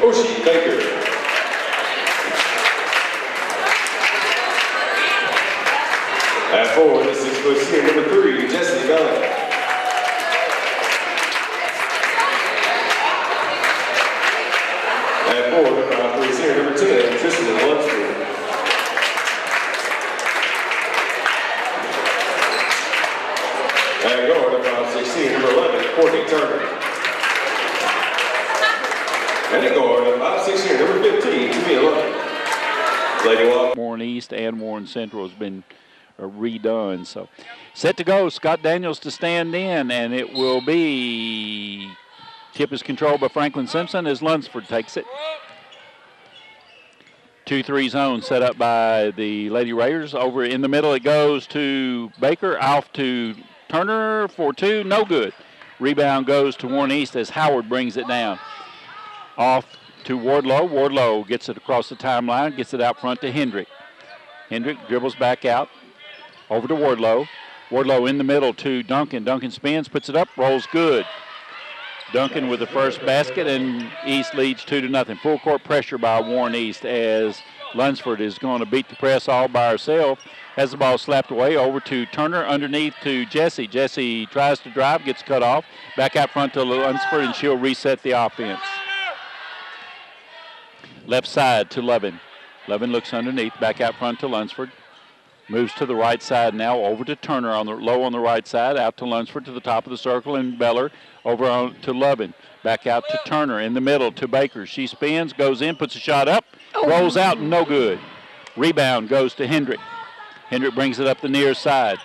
Oshie Baker. At forward, the 6-foot senior, number 3, Jesse Belling. At forward, 5'3" senior, number 10, Tristan Lunsford. At guard, 5'6" senior, number 11, Courtney Turner. And at guard, 5'6" senior, number 15, Timmy 11. Lady Walk. Warren East and Warren Central has been redone. So set to go. Scott Daniels to stand in, and it will be tip is controlled by Franklin Simpson as Lunsford takes it. 2-3 zone set up by the Lady Raiders. Over in the middle it goes to Baker, off to Turner for 2, no good. Rebound goes to Warren East as Howard brings it down. Off to Wardlow. Wardlow gets it across the timeline, gets it out front to Hendrick. Hendrick dribbles back out. Over to Wardlow. Wardlow in the middle to Duncan. Duncan spins, puts it up, rolls good. Duncan with the first basket, and East leads 2-0. Full court pressure by Warren East as Lunsford is going to beat the press all by herself. Has the ball slapped away over to Turner, underneath to Jesse. Jesse tries to drive, gets cut off. Back out front to Lunsford, and she'll reset the offense. Left side to Levin. Levin looks underneath, back out front to Lunsford. Moves to the right side now, over to Turner on the low on the right side, out to Lunsford to the top of the circle, and Beller over on to Levin. Back out to Turner in the middle to Baker. She spins, goes in, puts a shot up, rolls out, no good. Rebound goes to Hendrick. Hendrick brings it up the near side.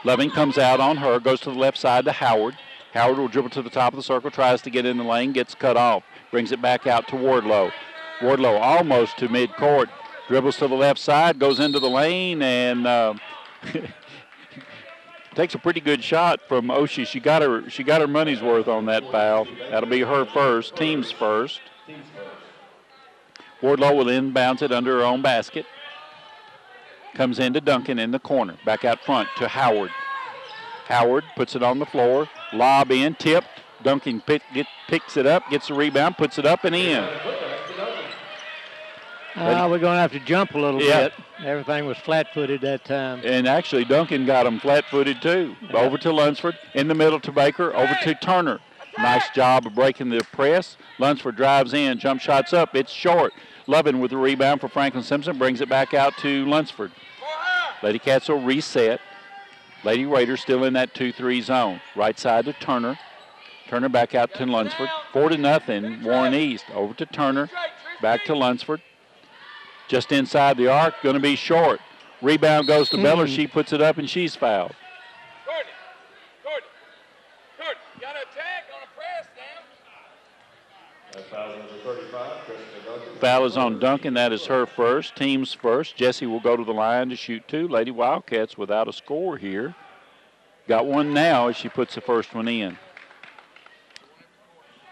Levin comes out on her, goes to the left side to Howard. Howard will dribble to the top of the circle, tries to get in the lane, gets cut off. Brings it back out to Wardlow. Wardlow almost to midcourt. Dribbles to the left side, goes into the lane, and takes a pretty good shot from Oshie. She got her money's worth on that foul. That'll be her first, team's first. Wardlow will inbounds it under her own basket. Comes into Duncan in the corner. Back out front to Howard. Howard puts it on the floor. Lob in, tipped. Duncan picks it up, gets the rebound, puts it up and in. We're going to have to jump a little bit. Everything was flat-footed that time. And actually, Duncan got them flat-footed, too. Yeah. Over to Lunsford, in the middle to Baker, over to Turner. Nice job of breaking the press. Lunsford drives in, jump shots up. It's short. Levin with the rebound for Franklin Simpson, brings it back out to Lunsford. Ladycats will reset. Lady Raiders still in that 2-3 zone. Right side to Turner. Turner back out to Lunsford. 4-0, Warren East. Over to Turner, back to Lunsford. Just inside the arc, going to be short. Rebound goes to Beller. She puts it up, and she's fouled. Gordon, got a tag on a press now. That foul number 35, Kristen Duncan. Foul is on Duncan. That is her first, team's first. Jesse will go to the line to shoot 2. Lady Wildcats without a score here. Got one now as she puts the first one in.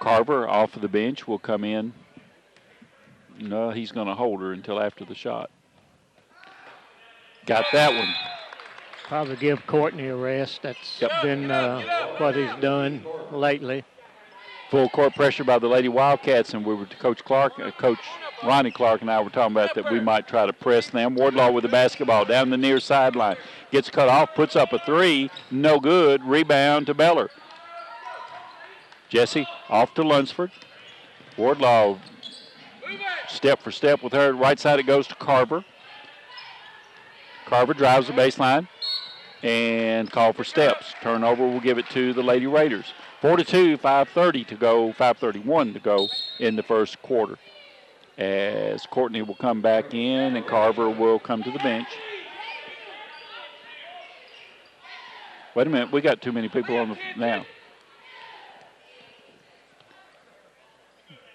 Carver off of the bench will come in. No, he's going to hold her until after the shot. Got that one. Probably give Courtney a rest. That's been what he's done lately. Full court pressure by the Lady Wildcats, and we were to Coach Ronnie Clark and I were talking about that we might try to press them. Wardlaw with the basketball down the near sideline. Gets cut off, puts up a 3, no good. Rebound to Beller. Jesse off to Lunsford. Wardlaw step for step with her. Right side it goes to Carver. Carver drives the baseline and call for steps. Turnover will give it to the Lady Raiders. 4-2, 5:30 to go, 5:31 to go in the first quarter. As Courtney will come back in and Carver will come to the bench. Wait a minute, we got too many people on the now.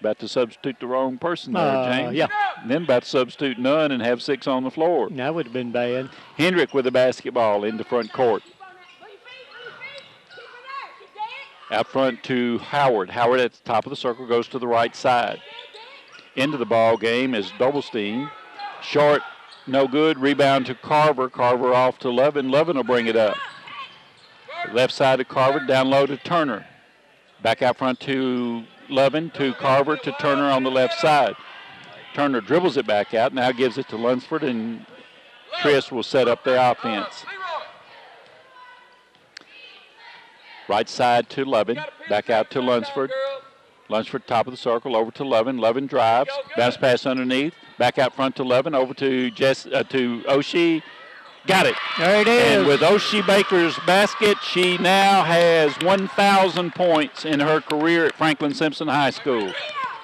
About to substitute the wrong person there, James. Yeah. And then about to substitute none and have 6 on the floor. That would have been bad. Hendrick with the basketball into front court. Out front to Howard. Howard at the top of the circle goes to the right side. Into the ball game is Doblestein. Short, no good. Rebound to Carver. Carver off to Levin. Levin will bring it up. Left side to Carver. Down low to Turner. Back out front to Lovin to Carver to Turner on the left side. Turner dribbles it back out, now gives it to Lunsford, and Chris will set up the offense. Right side to Lovin, back out to Lunsford. Lunsford top of the circle, over to Lovin. Lovin drives, bounce pass underneath, back out front to Lovin, over to to Oshie. Got it. There it is. And with Oshie Baker's basket, she now has 1,000 points in her career at Franklin Simpson High School.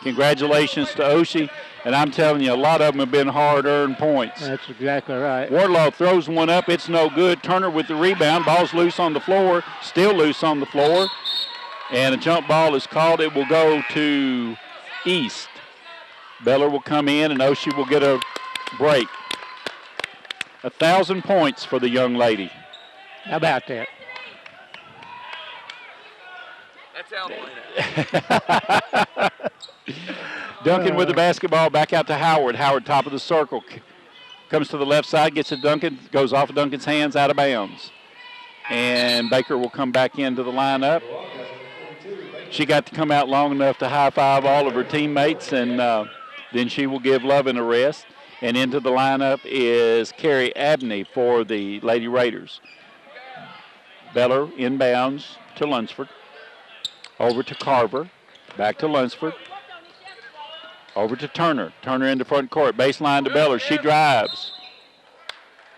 Congratulations to Oshie. And I'm telling you, a lot of them have been hard-earned points. That's exactly right. Wardlaw throws one up. It's no good. Turner with the rebound. Ball's loose on the floor. Still loose on the floor. And a jump ball is called. It will go to East. Beller will come in, and Oshie will get a break. 1,000 points for the young lady. How about that? That's out. Duncan with the basketball, back out to Howard. Howard top of the circle. Comes to the left side, gets it Duncan, goes off of Duncan's hands, out of bounds. And Baker will come back into the lineup. She got to come out long enough to high-five all of her teammates, and then she will give Lovin a rest. And into the lineup is Carrie Abney for the Lady Raiders. Beller inbounds to Lunsford. Over to Carver. Back to Lunsford. Over to Turner. Turner into front court. Baseline to Beller. She drives.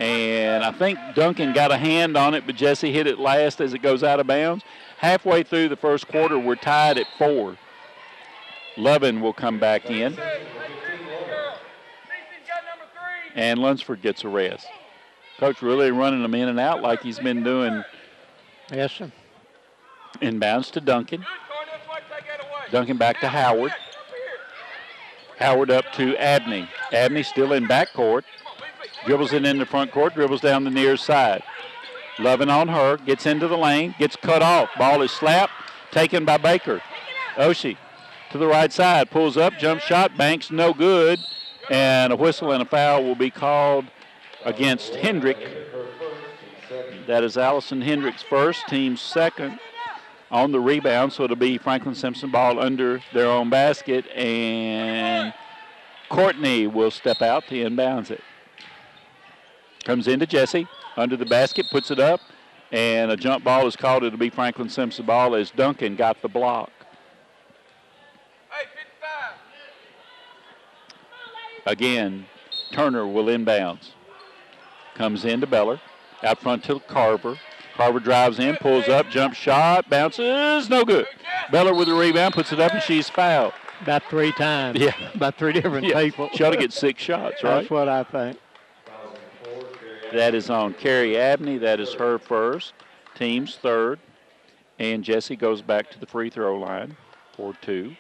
And I think Duncan got a hand on it, but Jesse hit it last as it goes out of bounds. Halfway through the first quarter, we're tied at 4. Lovin will come back in. And Lunsford gets a rest. Coach really running them in and out like he's been doing. Yes, sir. Inbounds to Duncan. Duncan back to Howard. Howard up to Abney. Abney still in backcourt. Dribbles it in the front court, dribbles down the near side. Lovin on her, gets into the lane, gets cut off. Ball is slapped, taken by Baker. Oshie to the right side, pulls up, jump shot, banks, no good. And a whistle and a foul will be called against Hendrick. That is Allison Hendrick's first, team second on the rebound. So it'll be Franklin Simpson ball under their own basket. And Courtney will step out to inbounds it. Comes into Jesse, under the basket, puts it up. And a jump ball is called. It'll be Franklin Simpson ball as Duncan got the block. Again, Turner will inbounds. Comes into Beller. Out front to Carver. Carver drives in, pulls up, jump shot, bounces, no good. Beller with the rebound, puts it up, and she's fouled. About 3 times. Yeah. About 3 different people. She ought to get 6 shots, right? That's what I think. That is on Carrie Abney. That is her first. Team's third. And Jesse goes back to the free throw line for 2.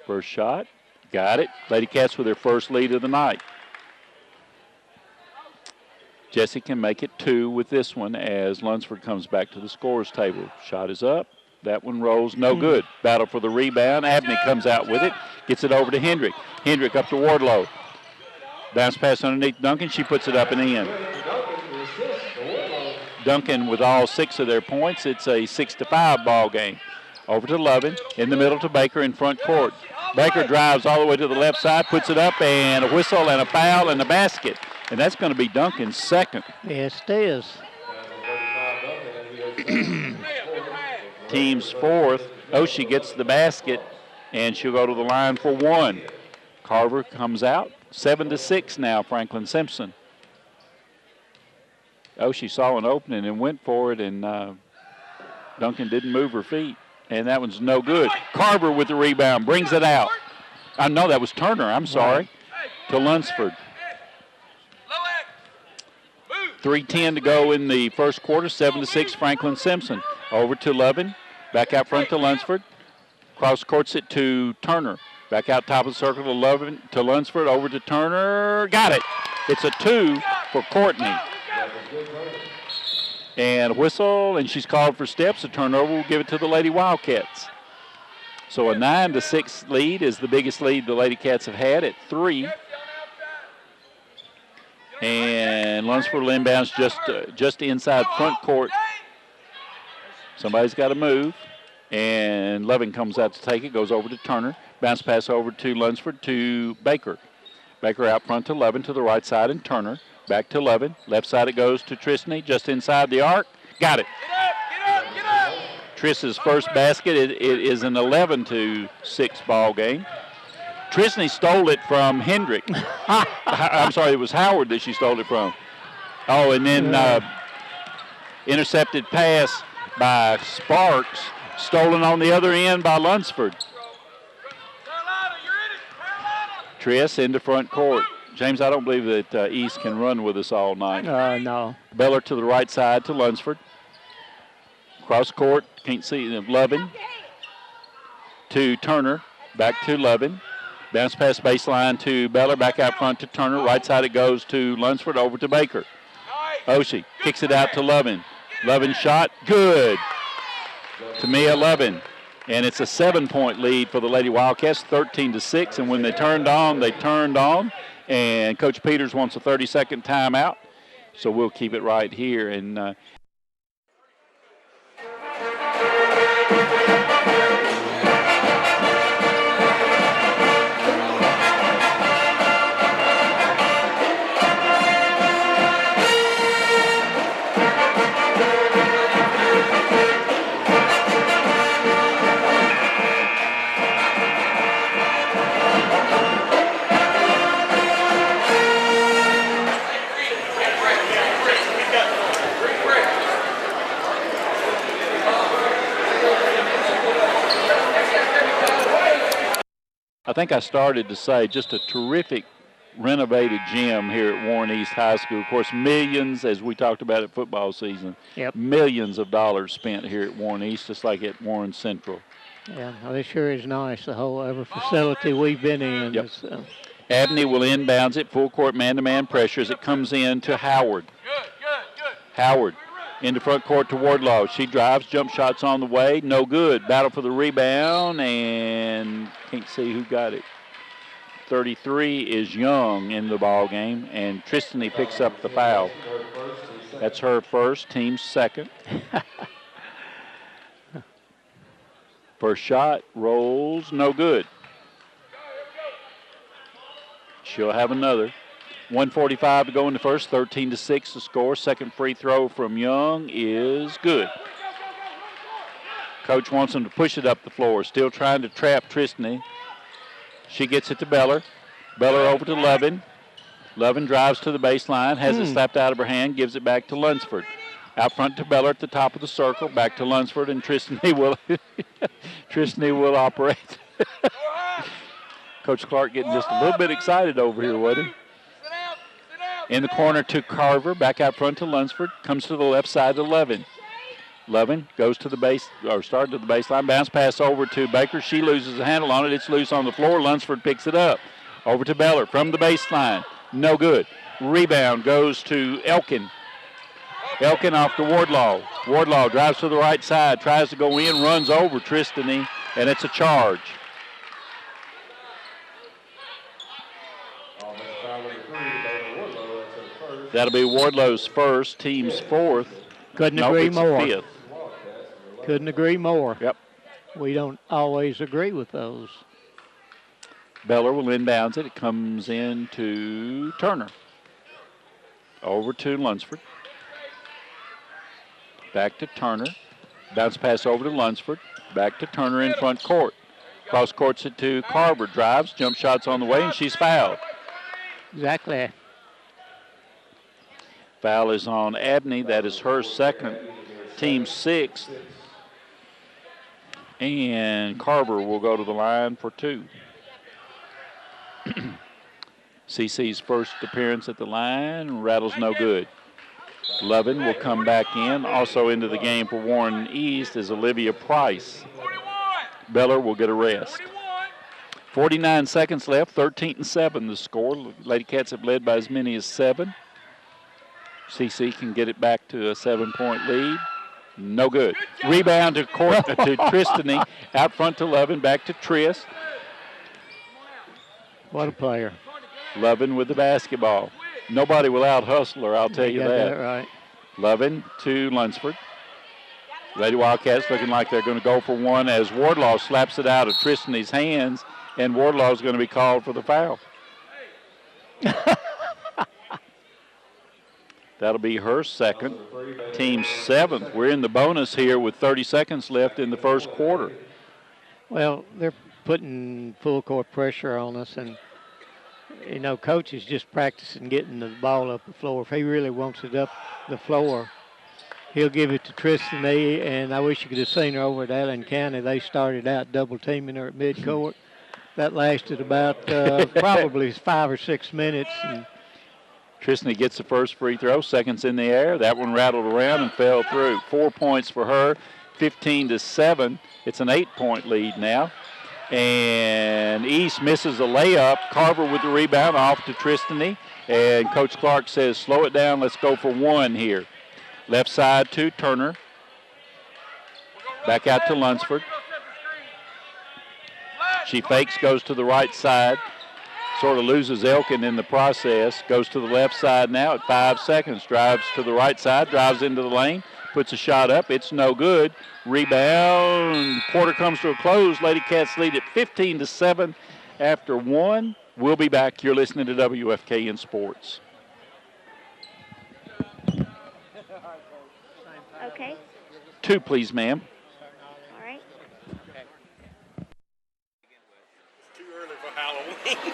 First shot. Got it. Ladycats with their first lead of the night. Jesse can make it 2 with this one as Lunsford comes back to the scorer's table. Shot is up. That one rolls no good. Battle for the rebound. Abney comes out with it. Gets it over to Hendrick. Hendrick up to Wardlow. Bounce pass underneath Duncan. She puts it up and in. Duncan with all 6 of their points. It's a 6-5 ball game. Over to Lovin. In the middle to Baker in front court. Baker drives all the way to the left side, puts it up, and a whistle and a foul and a basket. And that's going to be Duncan's second. Yes, it is. Team's fourth. Oshie gets the basket, and she'll go to the line for 1. Carver comes out. 7-6 now, Franklin Simpson. Oshie saw an opening and went for it, and Duncan didn't move her feet. And that one's no good. Carver with the rebound, brings it out. I know that was Turner, I'm sorry, to Lunsford. 3:10 to go in the first quarter, 7-6 Franklin Simpson. Over to Lovin, back out front to Lunsford. Cross courts it to Turner. Back out top of the circle to Lovin, to Lunsford, over to Turner. Got it. It's a 2 for Courtney. And a whistle, and she's called for steps. A turnover will give it to the Lady Wildcats. So a 9-6 lead is the biggest lead the Ladycats have had at 3. And Lunsford inbounds just inside front court. Somebody's got to move. And Lovin comes out to take it, goes over to Turner. Bounce pass over to Lunsford to Baker. Baker out front to Lovin to the right side, and Turner back to Lovin. Left side it goes to Tristany, just inside the arc. Got it. Get up! Triss's first basket. It is an 11-6 ball game. Tristany stole it from Hendrick. I'm sorry, it was Howard that she stole it from. Oh, and then intercepted pass by Sparks, stolen on the other end by Lunsford. Carolina, you're in it! Carolina! Triss into front court. James, I don't believe that East can run with us all night. No. Beller to the right side to Lunsford. Cross court, can't see Lovin. To Turner, back to Lovin. Bounce pass baseline to Beller, back out front to Turner. Right side it goes to Lunsford, over to Baker. Oshie kicks it out to Lovin. Lovin shot, good. To Mia Lovin. And it's a 7-point lead for the Lady Wildcats, 13-6. And when they turned on, they turned on. And Coach Peters wants a 30-second timeout. So we'll keep it right here. And I think I started to say just a terrific renovated gym here at Warren East High School. Of course, millions, as we talked about at football season, millions of dollars spent here at Warren East, just like at Warren Central. Yeah, well, it sure is nice, the whole every facility we've been in. Yep. Abney will inbounds it, full court man-to-man pressure as it comes in to Howard. Good. Howard into front court to Wardlaw. She drives, jump shots on the way, no good. Battle for the rebound, and can't see who got it. 33 is Young in the ball game, and Tristany picks up the foul. That's her first, team's second. First shot, rolls, no good. She'll have another. 1:45 to go in the first, 13-6 to score. Second free throw from Young is good. Coach wants them to push it up the floor, still trying to trap Tristany. She gets it to Beller. Beller over to Lovin. Lovin drives to the baseline, has it slapped out of her hand, gives it back to Lunsford. Out front to Beller at the top of the circle, back to Lunsford, and Tristany will operate. Coach Clark getting just a little bit excited over here, wasn't he? In the corner to Carver, back out front to Lunsford, comes to the left side to Lovin. Lovin goes to the base, or started to the baseline, bounce pass over to Baker. She loses a handle on it. It's loose on the floor. Lunsford picks it up. Over to Beller from the baseline. No good. Rebound goes to Elkin. Elkin off to Wardlaw. Wardlaw drives to the right side, tries to go in, runs over Tristany, and it's a charge. That'll be Wardlow's first, team's fourth. Couldn't agree more. Fifth. Couldn't agree more. Yep. We don't always agree with those. Beller will inbounds it. It comes in to Turner. Over to Lunsford. Back to Turner. Bounce pass over to Lunsford. Back to Turner in front court. Cross courts it to Carver. Drives, jump shots on the way, and she's fouled. Exactly. Foul is on Abney. That is her second, team sixth. And Carver will go to the line for two. CC's first appearance at the line, rattles no good. Lovin will come back in. Also into the game for Warren East is Olivia Price. Beller will get a rest. 49 seconds left, 13-7 the score. Ladycats have led by as many as 7. CC can get it back to a 7-point lead. No good. Rebound to Tristany. Out front to Lovin. Back to Triss. What a player. Lovin with the basketball. Nobody will out-hustle her, I'll tell you that. That right. Lovin to Lunsford. Lady Wildcats looking like they're going to go for one as Wardlaw slaps it out of Tristan's hands, and Wardlaw is going to be called for the foul. That'll be her second, team seventh. We're in the bonus here with 30 seconds left in the first quarter. Well, they're putting full court pressure on us, and, you know, Coach is just practicing getting the ball up the floor. If he really wants it up the floor, he'll give it to Tristan, and I wish you could have seen her over at Allen County. They started out double-teaming her at midcourt. That lasted about probably 5 or 6 minutes. And Tristan gets the first free throw, seconds in the air. That one rattled around and fell through. 4 points for her, 15-7. It's an 8-point lead now. And East misses a layup. Carver with the rebound off to Tristan. And Coach Clark says, slow it down, let's go for one here. Left side to Turner. Back out to Lunsford. She fakes, goes to the right side. Sort of loses Elkin in the process. Goes to the left side now at 5 seconds. Drives to the right side, drives into the lane, puts a shot up. It's no good. Rebound. Quarter comes to a close. Ladycats lead at 15-7 after one. We'll be back. You're listening to WFKN Sports. Okay. 2, please, ma'am. All right. Too early for Halloween.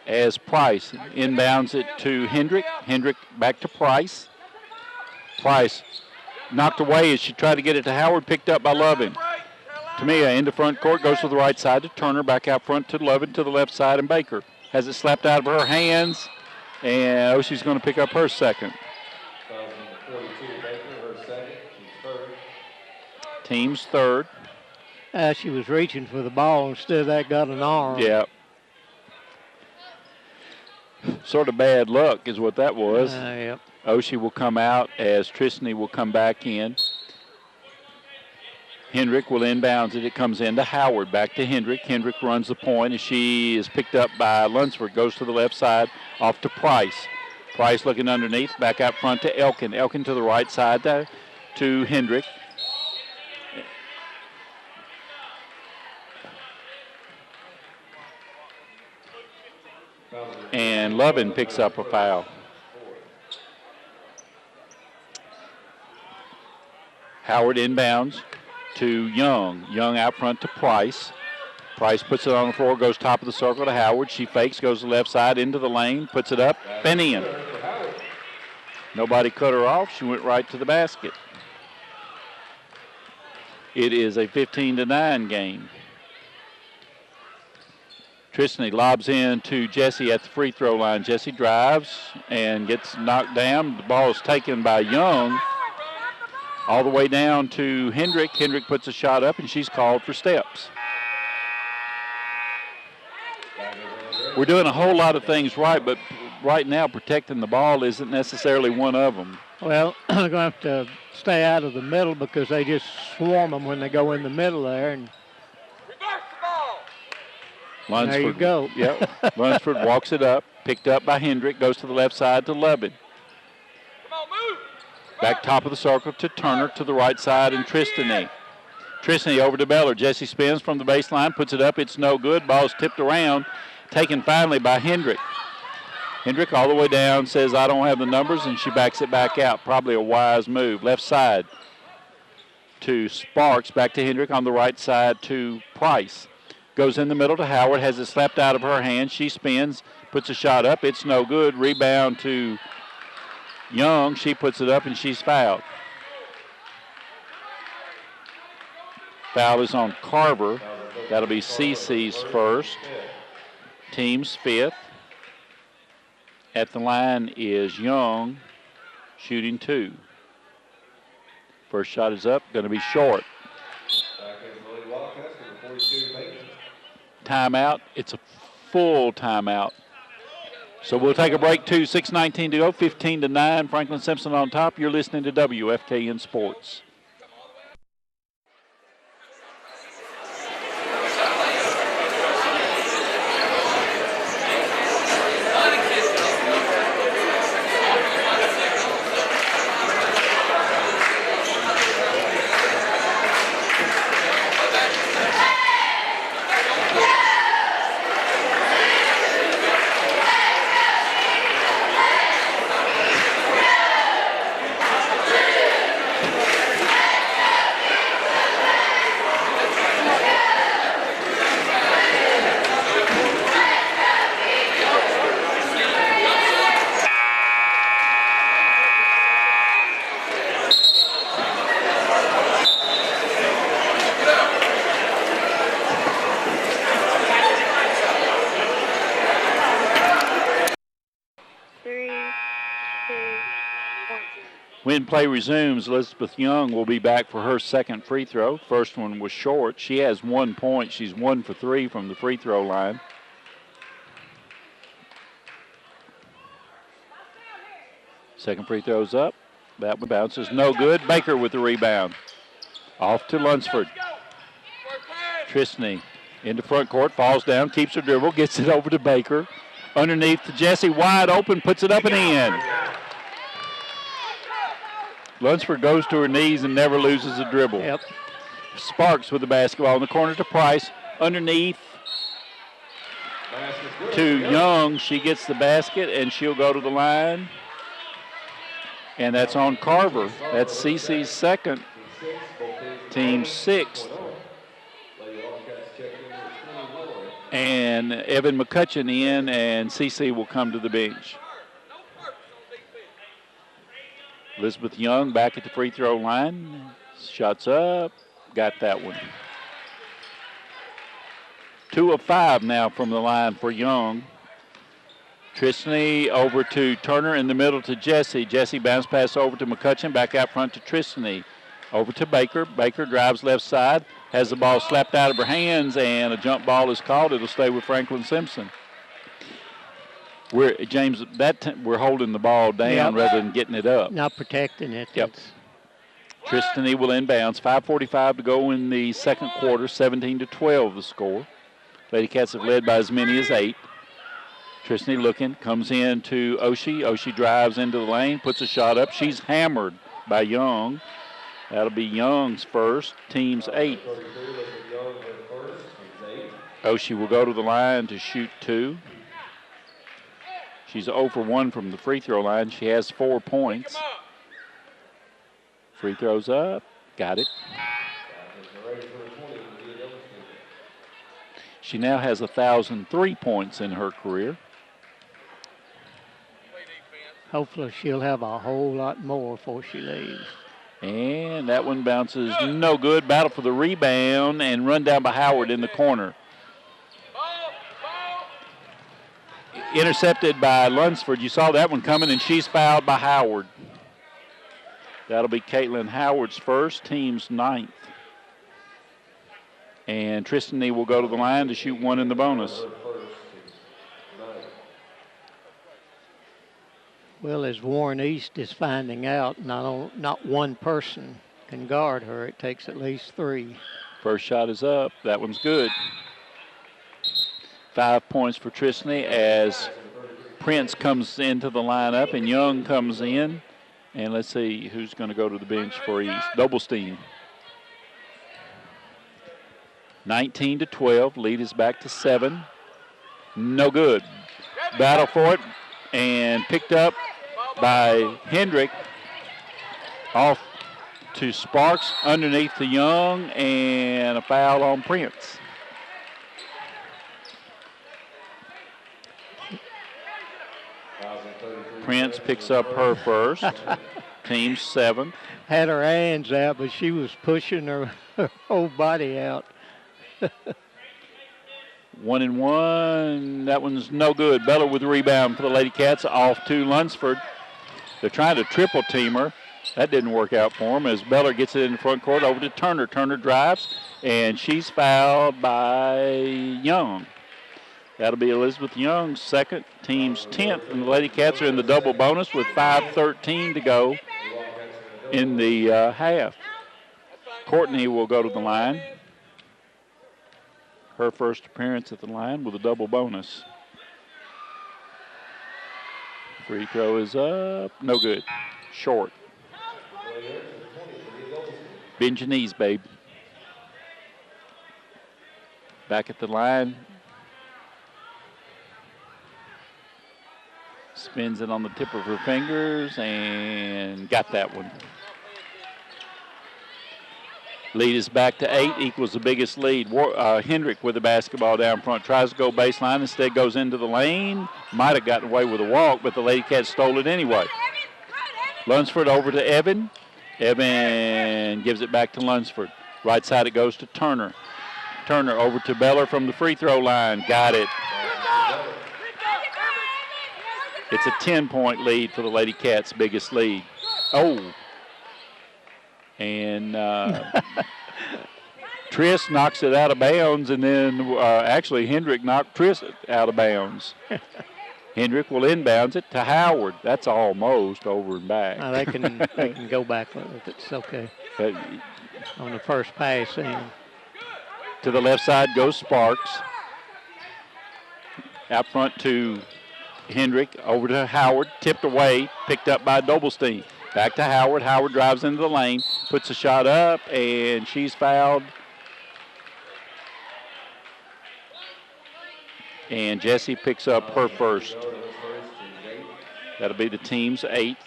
As Price inbounds it to Hendrick. Hendrick back to Price. Price knocked away as she tried to get it to Howard, picked up by Lovin. Tamia into front court, goes to the right side to Turner, back out front to Lovin, to the left side, and Baker has it slapped out of her hands, and she's going to pick up her second. 42, Baker, her second. She's third. Team's third. she was reaching for the ball. Instead of that, got an arm. Yeah. Sort of bad luck is what that was. Yep. Oshie will come out as Tristany will come back in. Hendrick will inbounds it. It comes into Howard. Back to Hendrick. Hendrick runs the point as she is picked up by Lunsford. Goes to the left side, off to Price. Price looking underneath. Back out front to Elkin. Elkin to the right side to Hendrick. And Lovin picks up a foul. Howard inbounds to Young. Young out front to Price. Price puts it on the floor, goes top of the circle to Howard. She fakes, goes to the left side into the lane, puts it up, and in. Nobody cut her off. She went right to the basket. It is a 15-9 game. Tristany lobs in to Jesse at the free throw line. Jesse drives and gets knocked down. The ball is taken by Young all the way down to Hendrick. Hendrick puts a shot up, and she's called for steps. We're doing a whole lot of things right, but right now protecting the ball isn't necessarily one of them. Well, they're going to have to stay out of the middle because they just swarm them when they go in the middle there. And Lunsford, there you go. Yep. Lunsford walks it up, picked up by Hendrick, goes to the left side to Lovin. Back top of the circle to Turner to the right side and Tristany. Tristany over to Beller. Jesse spins from the baseline, puts it up. It's no good. Ball's tipped around, taken finally by Hendrick. Hendrick all the way down, says, I don't have the numbers, and she backs it back out. Probably a wise move. Left side to Sparks, back to Hendrick on the right side to Price. Goes in the middle to Howard, has it slapped out of her hand. She spins, puts a shot up. It's no good. Rebound to Young. She puts it up, and she's fouled. Foul is on Carver. That'll be CC's first. Team's fifth. At the line is Young, shooting 2. First shot is up, going to be short. Timeout. It's a full timeout. So we'll take a break too. 6:19 to go, 15-9. Franklin Simpson on top. You're listening to WFKN Sports. When play resumes, Elizabeth Young will be back for her second free throw. First one was short. She has 1 point. She's 1 for 3 from the free throw line. Second free throw's up. That one bounces. No good. Baker with the rebound. Off to Lunsford. Tristany into front court. Falls down. Keeps her dribble. Gets it over to Baker. Underneath to Jesse. Wide open. Puts it up and in. Lunsford goes to her knees and never loses a dribble. Yep. Sparks with the basketball in the corner to Price. Underneath to Young. She gets the basket, and she'll go to the line. And that's on Carver. That's CC's second, team sixth. And Evan McCutcheon in, and CC will come to the bench. Elizabeth Young back at the free throw line. Shots up. Got that one. 2 of 5 now from the line for Young. Tristany over to Turner in the middle to Jesse. Jesse bounce pass over to McCutcheon. Back out front to Tristany. Over to Baker. Baker drives left side. Has the ball slapped out of her hands, and a jump ball is called. It'll stay with Franklin Simpson. We're holding the ball down rather than getting it up. Not protecting it. Yep. Tristany will inbounds. 5:45 to go in the second quarter. 17-12 the score. Ladycats have led by as many as 8. Tristany looking, comes in to Oshie. Oshie drives into the lane, puts a shot up. She's hammered by Young. That'll be Young's first, team's 8th. Oshie will go to the line to shoot 2. She's 0 for 1 from the free throw line. She has 4 points. Free throws up. Got it. She now has 1,003 points in her career. Hopefully she'll have a whole lot more before she leaves. And that one bounces no good. Battle for the rebound and run down by Howard in the corner. Intercepted by Lunsford. You saw that one coming, and she's fouled by Howard. That'll be Caitlin Howard's first, team's 9th. And Tristany will go to the line to shoot 1 in the bonus. Well, as Warren East is finding out, not one person can guard her. It takes at least 3. First shot is up. That one's good. 5 points for Tristany as Prince comes into the lineup and Young comes in. And let's see who's going to go to the bench for East. Doblstein. 19-12. Lead is back to 7. No good. Battle for it. and picked up by Hendrick. Off to Sparks underneath to Young, and a foul on Prince. Prince picks up her first. Team 7. Had her hands out, but she was pushing her whole body out. 1-1. That one's no good. Beller with the rebound for the Ladycats. Off to Lunsford. They're trying to triple team her. That didn't work out for them as Beller gets it in the front court over to Turner. Turner drives, and she's fouled by Young. That'll be Elizabeth Young's second, team's 10th, and the Ladycats are in the double bonus with 5:13 to go in the half. Courtney will go to the line. Her first appearance at the line with a double bonus. Free throw is up. No good. Short. Bend your knees, babe. Back at the line. Spins it on the tip of her fingers and got that one. Lead is back to 8, equals the biggest lead. Hendrick with the basketball down front. Tries to go baseline, instead goes into the lane. Might have gotten away with a walk, but the Ladycats stole it anyway. Lunsford over to Evan. Evan gives it back to Lunsford. Right side it goes to Turner. Turner over to Beller from the free throw line. Got it. It's a 10-point lead for the Ladycats' biggest lead. Oh. And Triss knocks it out of bounds, and then actually Hendrick knocked Triss out of bounds. Hendrick will inbounds it to Howard. That's almost over and back. They can go back with it. It's okay. On the first pass in. To the left side goes Sparks. Out front to Hendrick, over to Howard, tipped away, picked up by Doblestein. Back to Howard. Howard drives into the lane, puts a shot up, and she's fouled. And Jessie picks up her first. That'll be the team's 8th.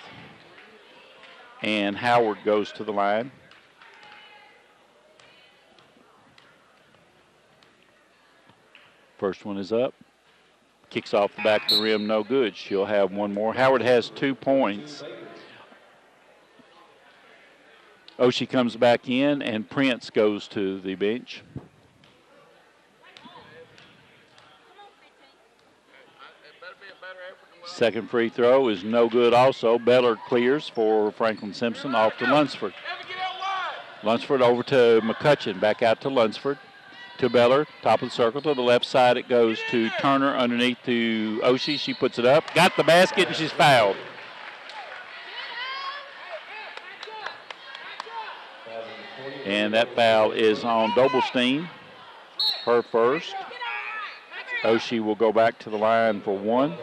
And Howard goes to the line. First one is up. Kicks off the back of the rim, no good. She'll have one more. Howard has 2 points. Oshie comes back in, and Prince goes to the bench. Second free throw is no good also. Beller clears for Franklin Simpson, off to Lunsford. Lunsford over to McCutcheon, back out to Lunsford. To Beller, top of the circle. To the left side it goes to Turner, underneath to Oshie. She puts it up, got the basket, and she's fouled. And that foul is on Doblestein, her first. Oshie will go back to the line for one.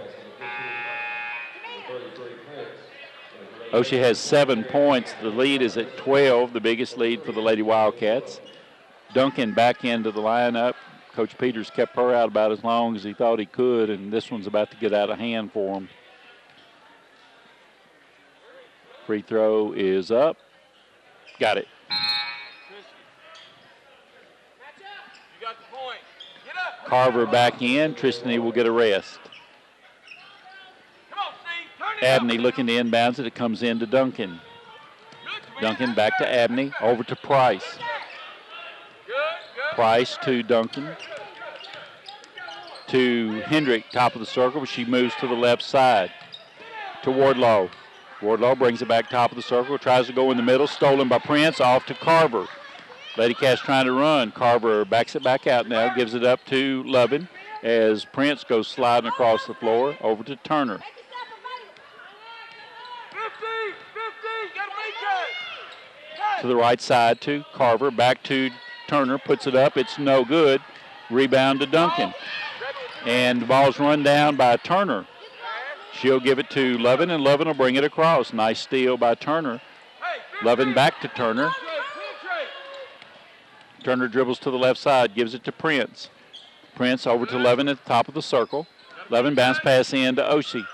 Oshie has 7 points. The lead is at 12, the biggest lead for the Lady Wildcats. Duncan back into the lineup. Coach Peters kept her out about as long as he thought he could, and this one's about to get out of hand for him. Free throw is up. Got it. Carver back in. Tristany will get a rest. Abney looking to inbounds it. It comes in to Duncan. Duncan back to Abney. Over to Price. Price to Duncan. To Hendrick, top of the circle. She moves to the left side. To Wardlaw. Wardlaw brings it back top of the circle. Tries to go in the middle. Stolen by Prince. Off to Carver. Ladycats trying to run. Carver backs it back out now. Gives it up to Lovin as Prince goes sliding across the floor. Over to Turner. To the right side to Carver. Back to Turner. Puts it up. It's no good. Rebound to Duncan. And the ball's run down by Turner. She'll give it to Lovin, and Lovin will bring it across. Nice steal by Turner. Lovin back to Turner. Turner dribbles to the left side, gives it to Prince. Prince over to Lovin at the top of the circle. Lovin bounce pass in to Oshie.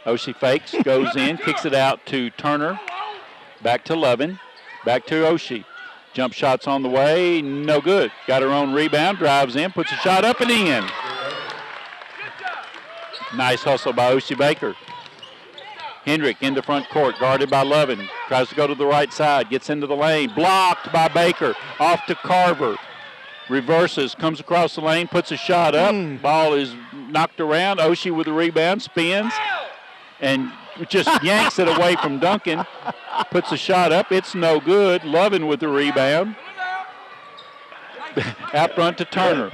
Oshie fakes, goes in, kicks it out to Turner. Back to Lovin. Back to Oshie. Jump shots on the way, no good. Got her own rebound, drives in, puts a shot up and in. Nice hustle by Oshie Baker. Hendrick into front court, guarded by Lovin. Tries to go to the right side, gets into the lane, blocked by Baker. Off to Carver. Reverses, comes across the lane, puts a shot up. Ball is knocked around. Oshie with the rebound, spins, and just yanks it away from Duncan. Puts a shot up. It's no good. Lovin with the rebound. Out front to Turner.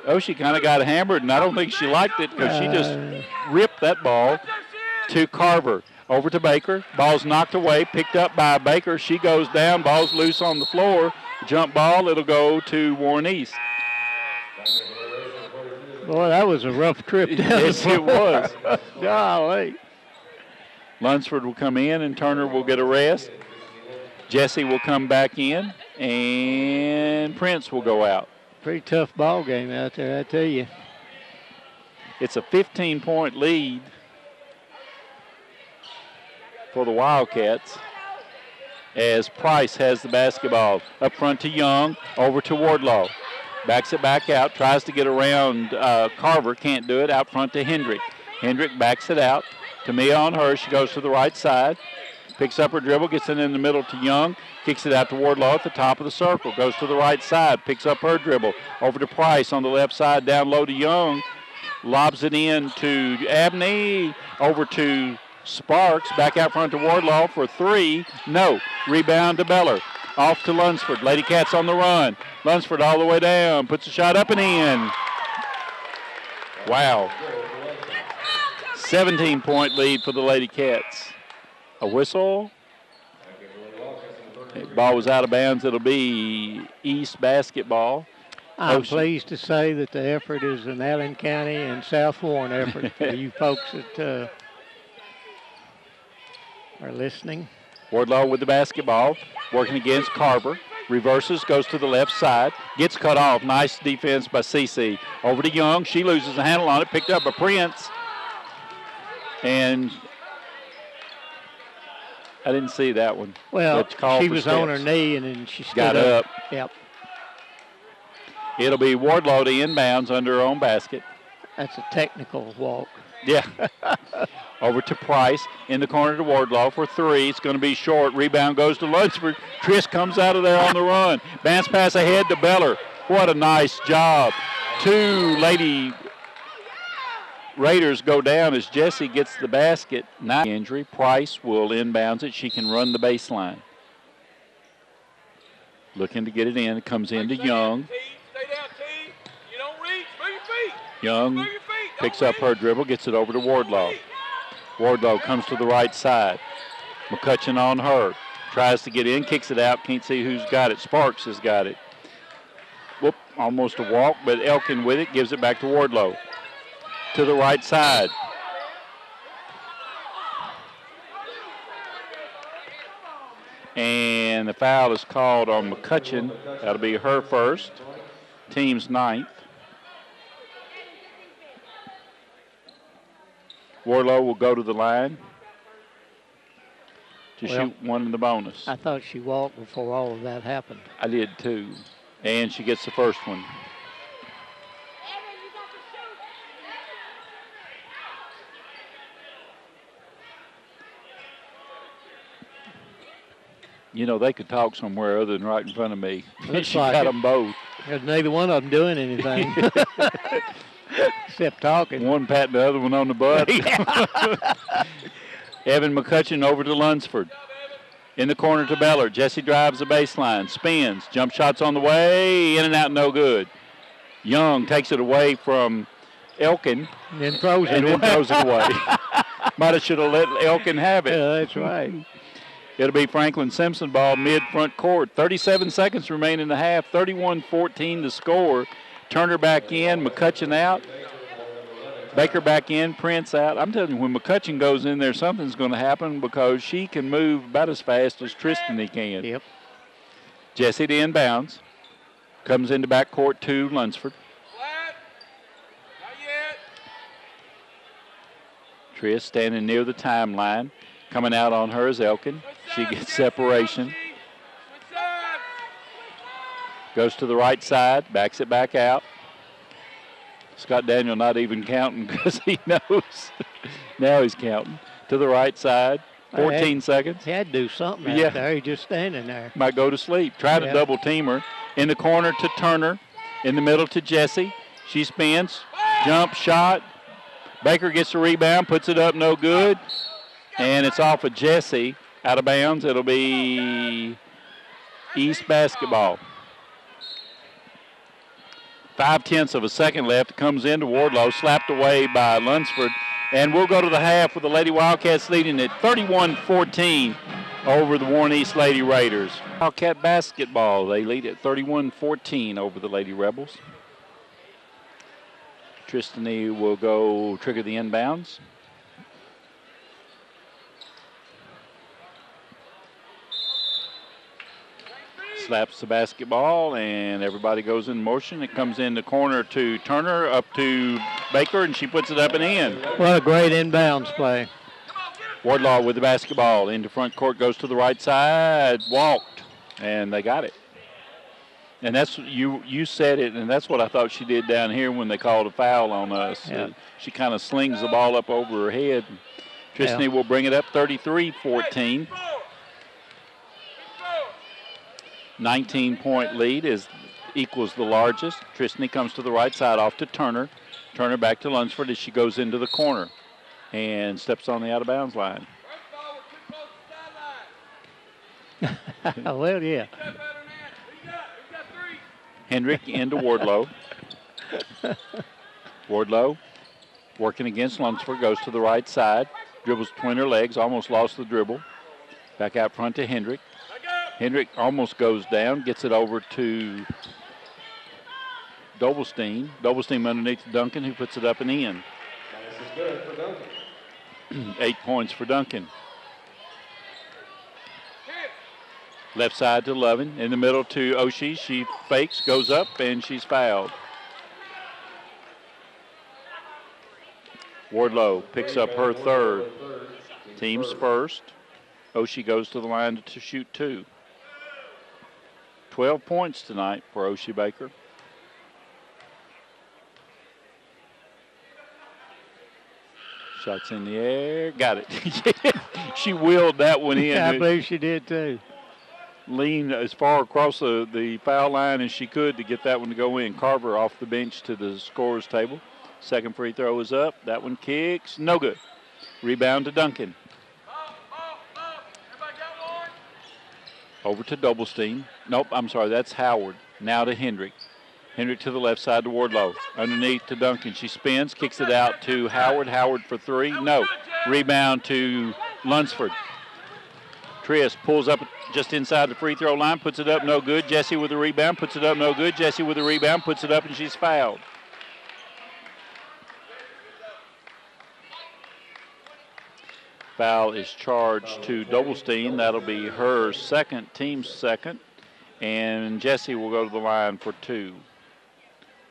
Oshie kind of got hammered, and I don't think she liked it because she just ripped that ball to Carver. Over to Baker. Ball's knocked away, picked up by Baker. She goes down. Ball's loose on the floor. Jump ball. It'll go to Warren East. Boy, that was a rough trip down. Yes, it was. Golly. Lunsford will come in, and Turner will get a rest. Jesse will come back in, and Prince will go out. Pretty tough ball game out there, I tell you. It's a 15-point lead for the Wildcats as Price has the basketball. Up front to Young, over to Wardlaw. Backs it back out, tries to get around Carver, can't do it. Out front to Hendrick. Hendrick backs it out. Tamia on her, she goes to the right side. Picks up her dribble, gets it in the middle to Young. Kicks it out to Wardlaw at the top of the circle. Goes to the right side, picks up her dribble. Over to Price on the left side, down low to Young. Lobs it in to Abney. Over to Sparks, back out front to Wardlaw for three. No. Rebound to Beller. Off to Lunsford. Ladycats on the run. Lunsford all the way down. Puts a shot up and in. Wow. 17-point lead for the Ladycats. A whistle. Ball was out of bounds. It'll be East basketball. I'm pleased to say that the effort is an Allen County and South Warren effort for you folks that are listening. Wardlaw with the basketball, working against Carver. Reverses, goes to the left side, gets cut off. Nice defense by Cece. Over to Young. She loses the handle on it, picked up by Prince. And I didn't see that one. Well, she was on her knee and then she stood up. Yep. It'll be Wardlaw to inbounds under her own basket. That's a technical walk. Yeah. Over to Price. In the corner to Wardlaw for three. It's going to be short. Rebound goes to Lunsford. Triss comes out of there on the run. Bounce pass ahead to Beller. What a nice job. Two Lady Raiders go down as Jesse gets the basket. Not injury. Price will inbounds it. She can run the baseline. Looking to get it in. It comes into Young. Stay down, T. You don't reach. Move your feet. Young Move your feet. picks up her dribble, gets it over to Wardlaw. Wardlaw comes to the right side. McCutcheon on her. Tries to get in, kicks it out. Can't see who's got it. Sparks has got it. Whoop, almost a walk, but Elkin with it, gives it back to Wardlaw. To the right side. And the foul is called on McCutcheon. That'll be her first. Team's ninth. Wardlaw will go to the line to shoot one in the bonus. I thought she walked before all of that happened. I did too. And she gets the first one. You know, they could talk somewhere other than right in front of me. She got them both. Because neither one of them doing anything. Except talking. One patting the other one on the butt. Evan McCutcheon over to Lunsford. In the corner to Beller. Jesse drives the baseline. Spins. Jump shots on the way. In and out, no good. Young takes it away from Elkin. And then throws it away. Might have should have let Elkin have it. Yeah, that's right. It'll be Franklin Simpson ball mid-front court. 37 seconds remain in the half. 31-14 to score. Turner back in, McCutcheon out. Baker back in, Prince out. I'm telling you, when McCutcheon goes in there, something's going to happen because she can move about as fast as Tristan can. Yep. Jesse to inbounds. Comes into backcourt to Lunsford. Flat. Not yet. Trish standing near the timeline. Coming out on her is Elkin. She gets separation. Goes to the right side, backs it back out. Scott Daniel not even counting because he knows. Now he's counting. To the right side, 14 seconds. He had to do something out there. He just standing there. Might go to sleep. Try to double team her. In the corner to Turner. In the middle to Jesse. She spins. Jump shot. Baker gets the rebound, puts it up, no good. And it's off of Jesse. Out of bounds. It'll be East basketball. 0.5 of a second left. It comes into Wardlow, slapped away by Lunsford. And we'll go to the half with the Lady Wildcats leading at 31-14 over the Warren East Lady Raiders. Wildcat basketball, they lead at 31-14 over the Lady Rebels. Tristany will go trigger the inbounds. Slaps the basketball, and everybody goes in motion. It comes in the corner to Turner, up to Baker, and she puts it up and in. What a great inbounds play. Wardlaw with the basketball. Into front court, goes to the right side, walked, and they got it. And that's, you said it, and that's what I thought she did down here when they called a foul on us. Yeah. She kind of slings the ball up over her head. Tristany will bring it up 33-14. 19-point lead equals the largest. Tristany comes to the right side off to Turner. Turner back to Lunsford as she goes into the corner and steps on the out-of-bounds line. Well, yeah. Hendrick into Wardlow. Wardlow working against Lunsford, goes to the right side, dribbles between her legs, almost lost the dribble. Back out front to Hendrick. Hendrick almost goes down, gets it over to Doblestein. Doblestein underneath to Duncan, who puts it up and in. This is good for Duncan. 8 points for Duncan. Left side to Lovin. In the middle to Oshie. She fakes, goes up, and she's fouled. Wardlow picks up her third. Team's first. Oshie goes to the line to shoot 2. 12 points tonight for Oshie Baker. Shots in the air. Got it. She wheeled that one in. I believe she did too. Leaned as far across the foul line as she could to get that one to go in. Carver off the bench to the scorer's table. Second free throw is up. That one kicks. No good. Rebound to Duncan. Over to Doblestein. Nope, I'm sorry, that's Howard. Now to Hendrick. Hendrick to the left side to Wardlow. Underneath to Duncan. She spins, kicks it out to Howard. Howard for 3. No. Rebound to Lunsford. Trias pulls up just inside the free throw line, puts it up, no good. Jesse with the rebound, puts it up, no good. Jesse with the rebound, puts it up, and she's fouled. Foul is charged to Doblestein. That'll be her second, team's second. And Jesse will go to the line for 2.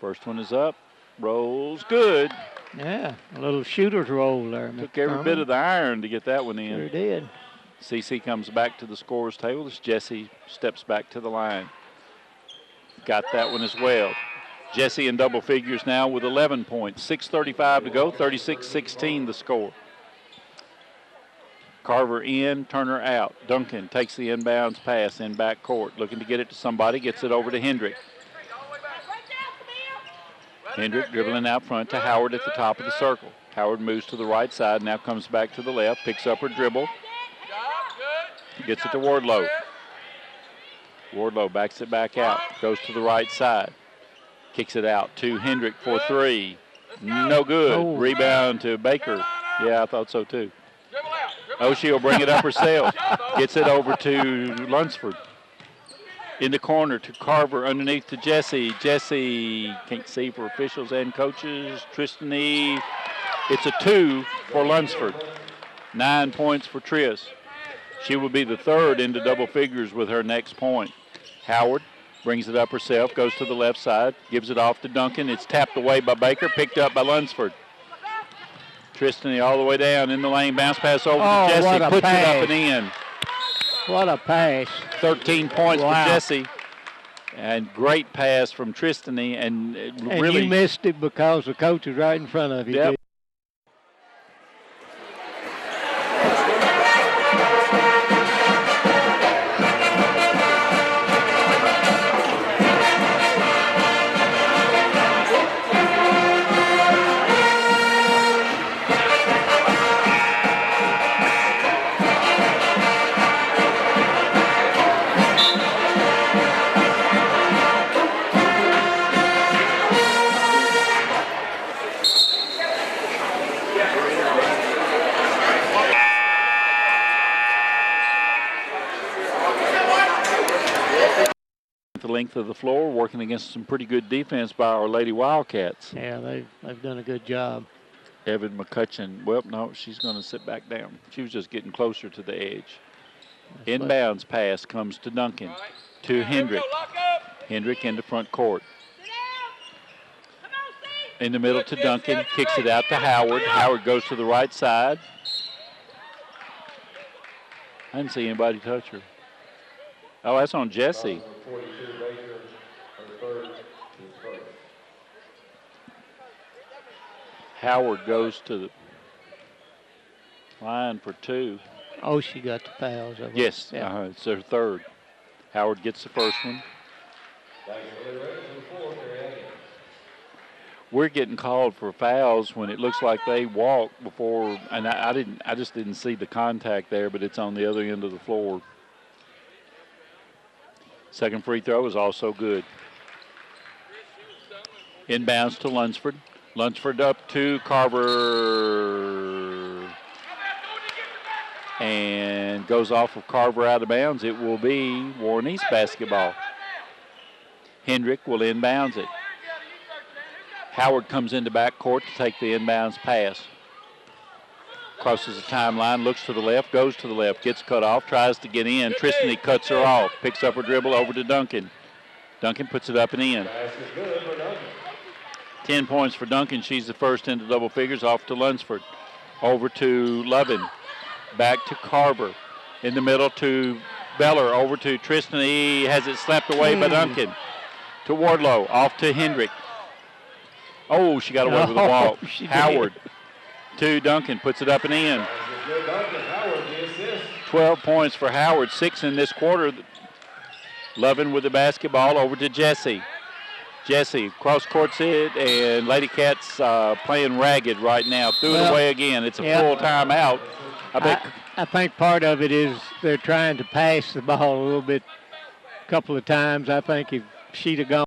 First one is up, rolls, good. Yeah, a little shooter's roll there. Took every bit of the iron to get that one in. Sure did. CC comes back to the scorer's table as Jesse steps back to the line. Got that one as well. Jesse in double figures now with 11 points. 6:35 to go, 36-16 the score. Carver in, Turner out. Duncan takes the inbounds pass in back court, looking to get it to somebody, gets it over to Hendrick. Hendrick dribbling out front to Howard at the top of the circle. Howard moves to the right side, now comes back to the left, picks up her dribble, gets it to Wardlow. Wardlow backs it back out, goes to the right side, kicks it out to Hendrick for 3. No good. Oh. Rebound to Baker. Yeah, I thought so too. Oshie will bring it up herself. Gets it over to Lunsford. In the corner to Carver, underneath to Jesse. Jesse can't see for officials and coaches. Tristany, it's a 2 for Lunsford. 9 points for Triss. She will be the third into double figures with her next point. Howard brings it up herself, goes to the left side, gives it off to Duncan. It's tapped away by Baker, picked up by Lunsford. Tristany all the way down in the lane. Bounce pass over Oh, to Jesse. what a Puts it pass. up and in. What a pass. 13 points Wow. for Jesse. And great pass from Tristany. And And really you missed it because the coach was right in front of you. Yep. the length of the floor, working against some pretty good defense by our Lady Wildcats. Yeah, they've done a good job. Evan McCutcheon, well, no, she's going to sit back down. She was just getting closer to the edge. Inbounds pass comes to Duncan, to Hendrick. Hendrick into front court. In the middle to Duncan, kicks it out to Howard. Howard goes to the right side. I didn't see anybody touch her. Oh, that's on Jesse. Howard goes to the line for two. Oh, she got the fouls. Yes, Yeah. it's their third. Howard gets the first one. We're getting called for fouls when it looks like they walked before, and I just didn't see the contact there, but it's on the other end of the floor. Second free throw is also good. Inbounds to Lunsford. Lunsford up to Carver. And goes off of Carver out of bounds. It will be Warren East basketball. Hendrick will inbounds it. Howard comes into backcourt to take the inbounds pass. Crosses the timeline, looks to the left, goes to the left, gets cut off, tries to get in. Tristany cuts her off, picks up her dribble over to Duncan. Duncan puts it up and in. 10 points for Duncan. She's the first into double figures. Off to Lunsford. Over to Lovin. Back to Carver. In the middle to Beller. Over to Tristany. Has it slapped away by Duncan. To Wardlow. Off to Hendrick. Oh, she got away with the ball. Howard to Duncan. Puts it up and in. 12 points for Howard. 6 in this quarter. Lovin with the basketball. Over to Jesse. Jesse cross courts it, and Ladycats playing ragged right now. Threw it away again. It's a full timeout. I think part of it is they're trying to pass the ball a little bit, a couple of times. I think if she'd have gone.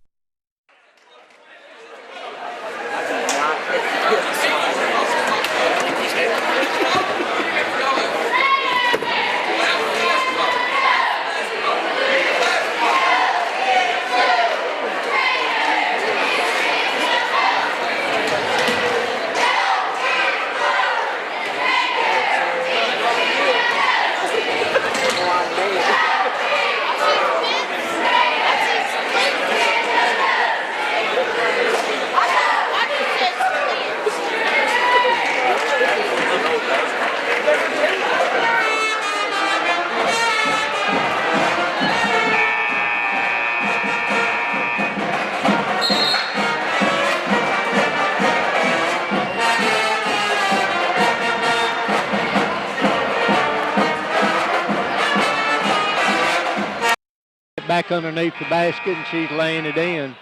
Back underneath the basket, and she's laying it in.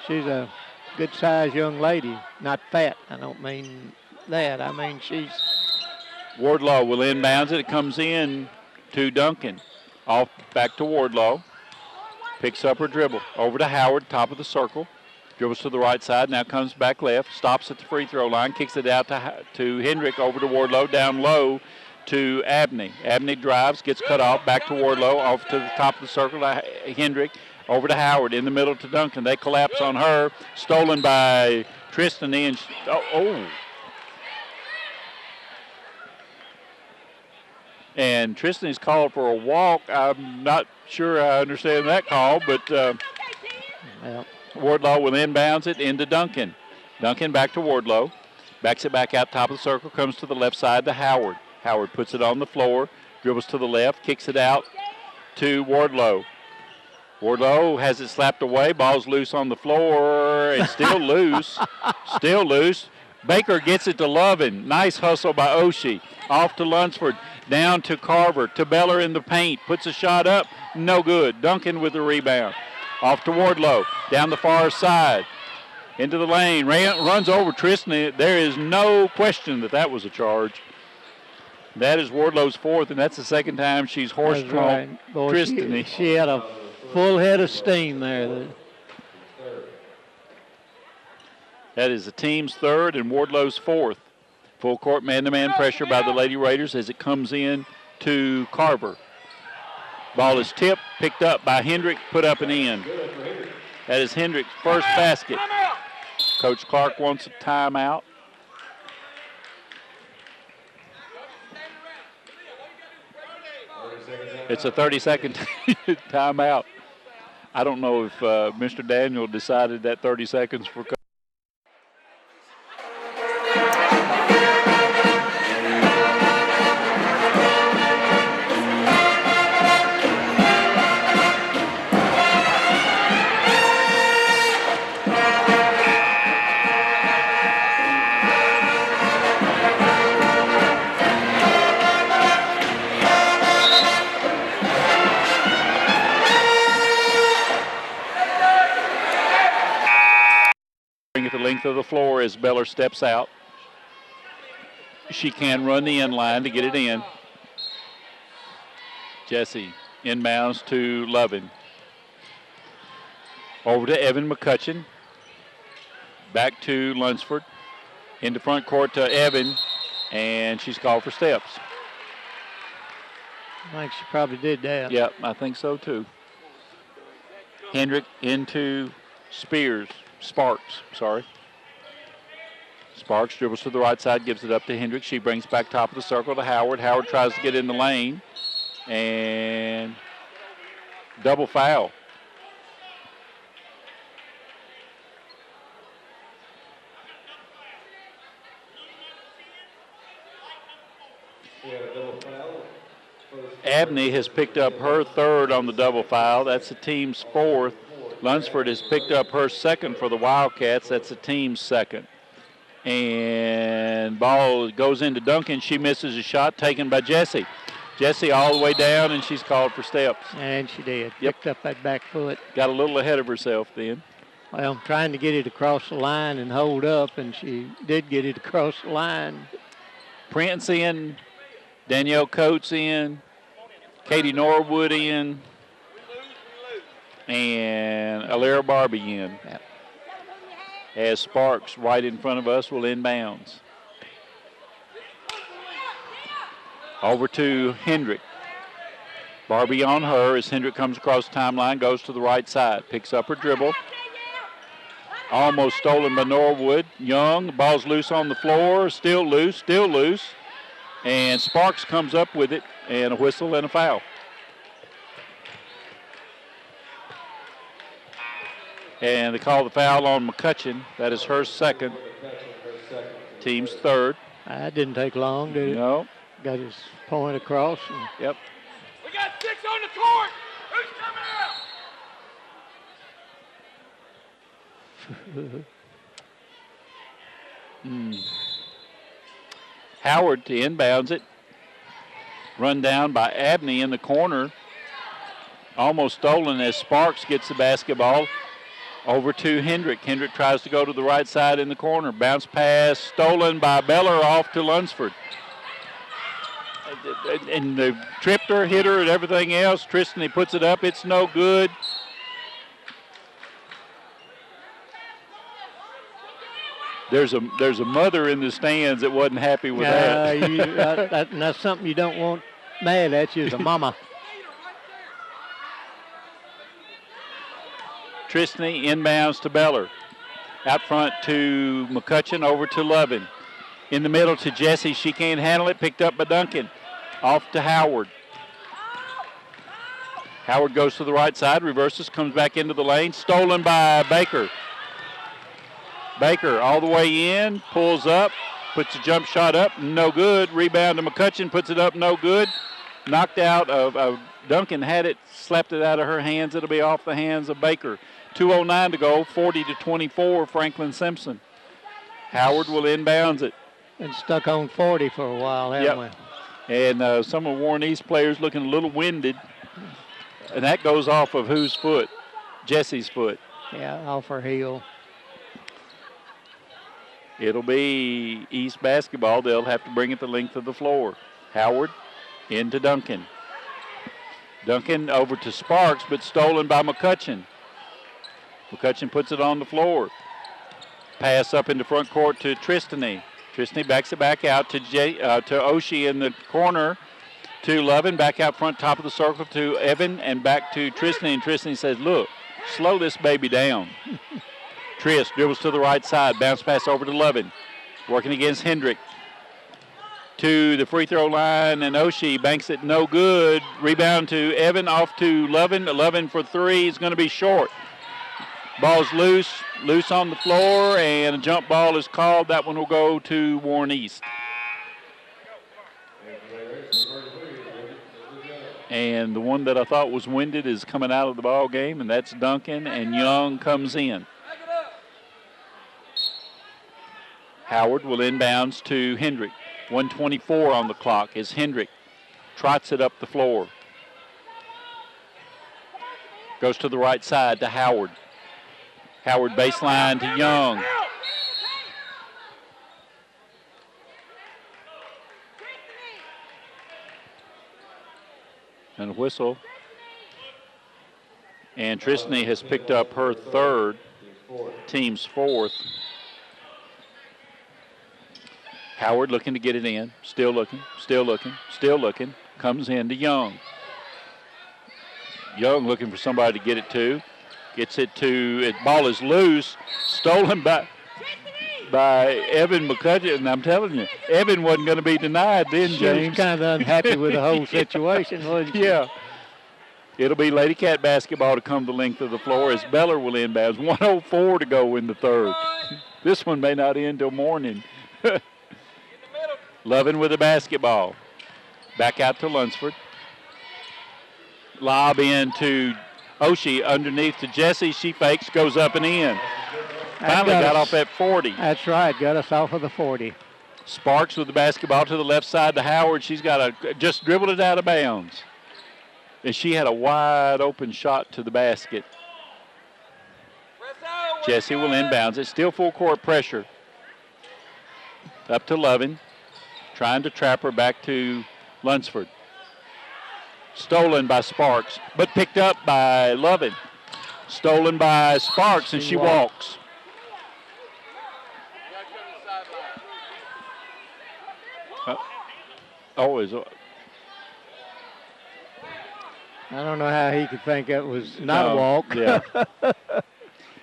She's a good-sized young lady. Not fat. I don't mean that. I mean she's. Wardlow will inbounds it. It comes in to Duncan. Off back to Wardlow. Picks up her dribble. Over to Howard, top of the circle. Dribbles to the right side. Now comes back left. Stops at the free throw line. Kicks it out to Hendrick. Over to Wardlow. Down low to Abney. Abney drives, gets cut off, back to Wardlow, off to the top of the circle to Hendrick, over to Howard, in the middle to Duncan. They collapse on her, stolen by Tristany, and And Tristany's called for a walk. I'm not sure I understand that call, but Wardlow will inbounds it into Duncan. Duncan back to Wardlow. Backs it back out top of the circle, comes to the left side to Howard. Howard puts it on the floor, dribbles to the left, kicks it out to Wardlow. Wardlow has it slapped away. Ball's loose on the floor and still loose. Still loose. Baker gets it to Lovin. Nice hustle by Oshie. Off to Lunsford. Down to Carver. To Beller in the paint. Puts a shot up. No good. Duncan with the rebound. Off to Wardlow. Down the far side. Into the lane. Runs over Tristan. There is no question that was a charge. That is Wardlow's fourth, and that's the second time she's horse-thrown Tristan. She had a full head of steam there. That is the team's third and Wardlow's fourth. Full court man-to-man pressure by the Lady Raiders as it comes in to Carver. Ball is tipped, picked up by Hendrick, put up and in. That is Hendrick's first basket. Coach Clark wants a timeout. It's a 30-second timeout. I don't know if Mr. Daniel decided that 30 seconds for at the length of the floor as Beller steps out. She can run the end line to get it in. Jesse inbounds to Lovin. Over to Evan McCutcheon. Back to Lunsford. Into front court to Evan, and she's called for steps. I think she probably did that. Yep, I think so too. Hendrick into Sparks. Sparks dribbles to the right side, gives it up to Hendrick. She brings back top of the circle to Howard. Howard tries to get in the lane, and double foul. Abney has picked up her third on the double foul. That's the team's fourth. Lunsford has picked up her second for the Wildcats. That's the team's second. And ball goes into Duncan. She misses a shot taken by Jessie. Jessie all the way down, and she's called for steps. And she did. Yep. Picked up that back foot. Got a little ahead of herself then. Well, trying to get it across the line and hold up, and she did get it across the line. Prince in. Danielle Coates in. Katie Norwood in. And Alera Barbie in. Yep. As Sparks right in front of us will inbounds. Over to Hendrick. Barbie on her as Hendrick comes across the timeline, goes to the right side, picks up her dribble. Almost stolen by Norwood. Young, ball's loose on the floor, still loose. And Sparks comes up with it, and a whistle and a foul. And they call the foul on McCutcheon. That is her second. Team's third. That didn't take long, did it? No. Got his point across. And Yep. We got 6 on the court. Who's coming out? Howard to inbounds it. Run down by Abney in the corner. Almost stolen as Sparks gets the basketball. Over to Hendrick. Hendrick tries to go to the right side in the corner. Bounce pass stolen by Beller off to Lunsford. And they tripped her, hit her, and everything else. Tristan, he puts it up. It's no good. There's a mother in the stands that wasn't happy with that. That's something you don't want mad at you as a mama. Tristany inbounds to Beller. Out front to McCutcheon, over to Lovin. In the middle to Jessie. She can't handle it. Picked up by Duncan. Off to Howard. Howard goes to the right side, reverses, comes back into the lane. Stolen by Baker. Baker all the way in, pulls up, puts a jump shot up, no good. Rebound to McCutcheon, puts it up, no good. Knocked out of Duncan had it, slapped it out of her hands. It'll be off the hands of Baker. 2:09 to go, 40-24, Franklin Simpson. Howard will inbounds it. Been stuck on 40 for a while, haven't we? And some of Warren East players looking a little winded. And that goes off of whose foot? Jesse's foot. Yeah, off her heel. It'll be East basketball. They'll have to bring it the length of the floor. Howard into Duncan. Duncan over to Sparks, but stolen by McCutcheon. McCutcheon puts it on the floor. Pass up into front court to Tristany. Tristany backs it back out to Oshie in the corner, to Lovin, back out front, top of the circle to Evan, and back to Tristany. And Tristany says, look, slow this baby down. Trist dribbles to the right side, bounce pass over to Lovin, working against Hendrick. To the free throw line, and Oshie banks it no good. Rebound to Evan, off to Lovin. Lovin for three is going to be short. Ball's loose on the floor, and a jump ball is called. That one will go to Warren East. And the one that I thought was winded is coming out of the ball game, and that's Duncan, and Young comes in. Howard will inbounds to Hendrick. 1:24 on the clock as Hendrick trots it up the floor. Goes to the right side to Howard. Howard baseline to Young. And a whistle. And Tristany has picked up her third, team's fourth. Howard looking to get it in. Still looking. Comes in to Young. Young looking for somebody to get it to. Gets it to, ball is loose. Stolen by Evan McCutcheon. And I'm telling you, Evan wasn't going to be denied then, James. She was kind of unhappy with the whole situation, wasn't she? Yeah. It'll be Ladycat basketball to come the length of the floor as Beller will inbounds. 1:04 to go in the third. This one may not end till morning. Lovin with the basketball. Back out to Lunsford. Lob in to Oshie underneath to Jesse. She fakes, goes up and in. Finally got off at 40. That's right, got us off of the 40. Sparks with the basketball to the left side to Howard. She's got just dribbled it out of bounds. And she had a wide open shot to the basket. Jesse will inbounds it. Still full court pressure. Up to Lovin. Trying to trap her back to Lunsford. Stolen by Sparks, but picked up by Lovin. Stolen by Sparks, and she walks. Always. I don't know how he could think that was not a walk. Yeah.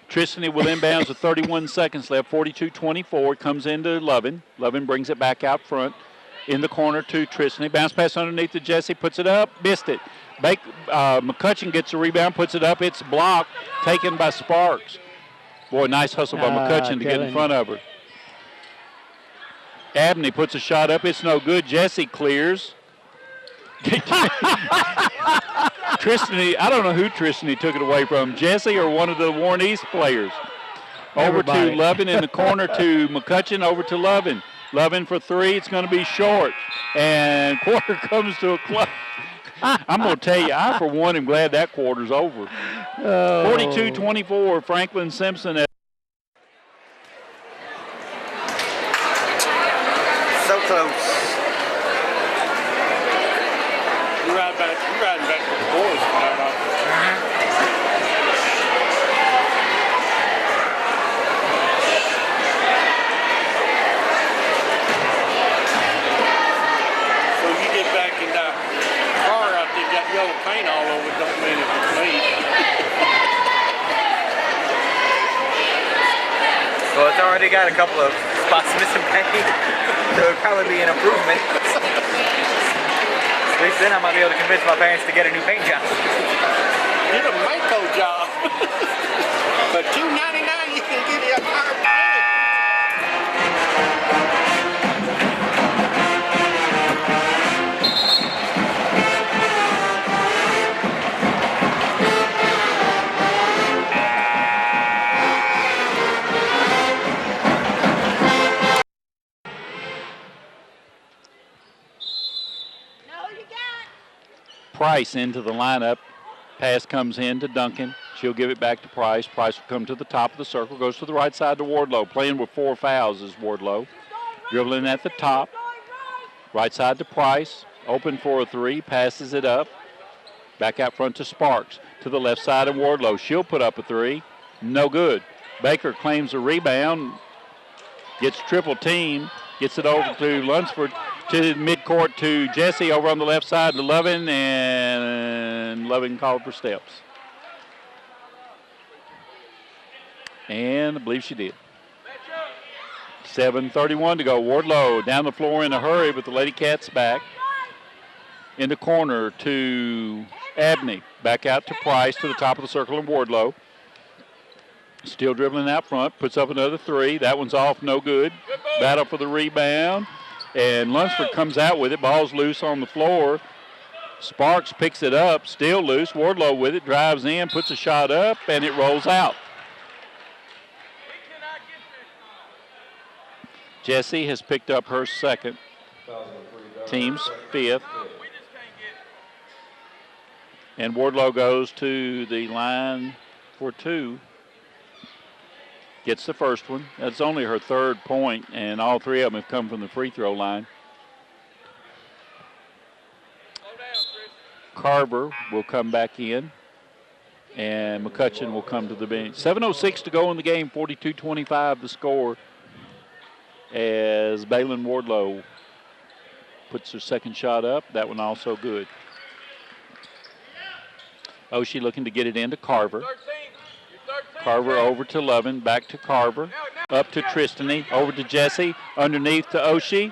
Tristany will inbounds with 31 seconds left. 42-24. Comes into Lovin. Lovin brings it back out front. In the corner to Tristany. Bounce pass underneath to Jesse. Puts it up. Missed it. McCutcheon gets a rebound. Puts it up. It's blocked. Taken by Sparks. Boy, nice hustle by McCutcheon to get in front of her. Abney puts a shot up. It's no good. Jesse clears. Tristany, I don't know who Tristany took it away from. Jesse or one of the Warren East players. Over to Lovin in the corner to McCutcheon. Over to Lovin. Lovin for three. It's going to be short. And quarter comes to a close. I'm going to tell you, I, for one, am glad that quarter's over. 42-24, Franklin Simpson. So close. You're riding back to the boys tonight, aren't you? So you get back in that car out there, got yellow paint all over it, don't mean it was me. Well, it's already got a couple of spots missing paint, so it would probably be an improvement. At least then I might be able to convince my parents to get a new paint job. Get a Mako job. For $2.99 you can get your car painted. Price into the lineup. Pass comes in to Duncan. She'll give it back to Price. Price will come to the top of the circle, goes to the right side to Wardlow. Playing with 4 fouls is Wardlow. Dribbling at the top. Right side to Price. Open for a 3. Passes it up. Back out front to Sparks. To the left side of Wardlow. She'll put up a 3. No good. Baker claims a rebound. Gets triple team. Gets it over to Lunsford. To midcourt to Jesse over on the left side to Lovin. And Lovin called for steps. And I believe she did. 7:31 to go. Wardlow down the floor in a hurry, but the Ladycats back. In the corner to Abney. Back out to Price to the top of the circle and Wardlow. Still dribbling out front. Puts up another 3. That one's off. No good. Battle for the rebound. And Lunsford comes out with it. Ball's loose on the floor. Sparks picks it up. Still loose. Wardlow with it. Drives in. Puts a shot up. And it rolls out. Jessie has picked up her second. Team's 5th. And Wardlow goes to the line for 2. Gets the first one. That's only her 3rd point, and all 3 of them have come from the free throw line. Carver will come back in, and McCutcheon will come to the bench. 7:06 to go in the game, 42-25 the score, as Balin Wardlow puts her second shot up. That one also good. Oshie looking to get it into Carver. Carver over to Lovin, back to Carver, up to Tristany, over to Jesse, underneath to Oshie.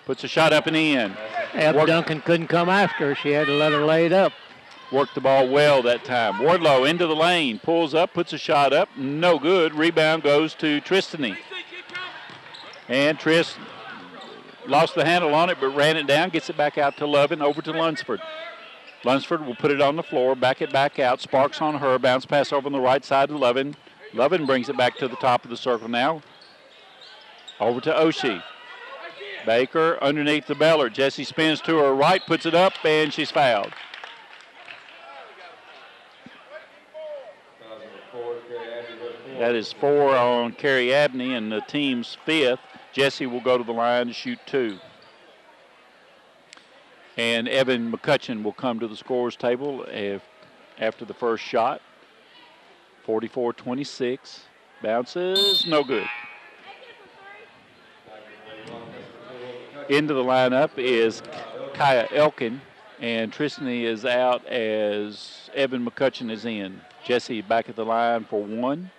Puts a shot up and in. Duncan couldn't come after her. She had to let her lay it up. Worked the ball well that time. Wardlow into the lane, pulls up, puts a shot up, no good. Rebound goes to Tristany. And Trist lost the handle on it, but ran it down, gets it back out to Lovin, over to Lunsford. Lunsford will put it on the floor, back it back out. Sparks on her, bounce pass over on the right side to Lovin. Lovin brings it back to the top of the circle now. Over to Oshie. Baker underneath the Beller. Jessie spins to her right, puts it up, and she's fouled. That is 4 on Carrie Abney, and the team's 5th. Jessie will go to the line to shoot 2. And Evan McCutcheon will come to the scorer's table after the first shot. 44-26. Bounces, no good. Into the lineup is Kaya Elkin, and Tristany is out as Evan McCutcheon is in. Jesse back at the line for 1.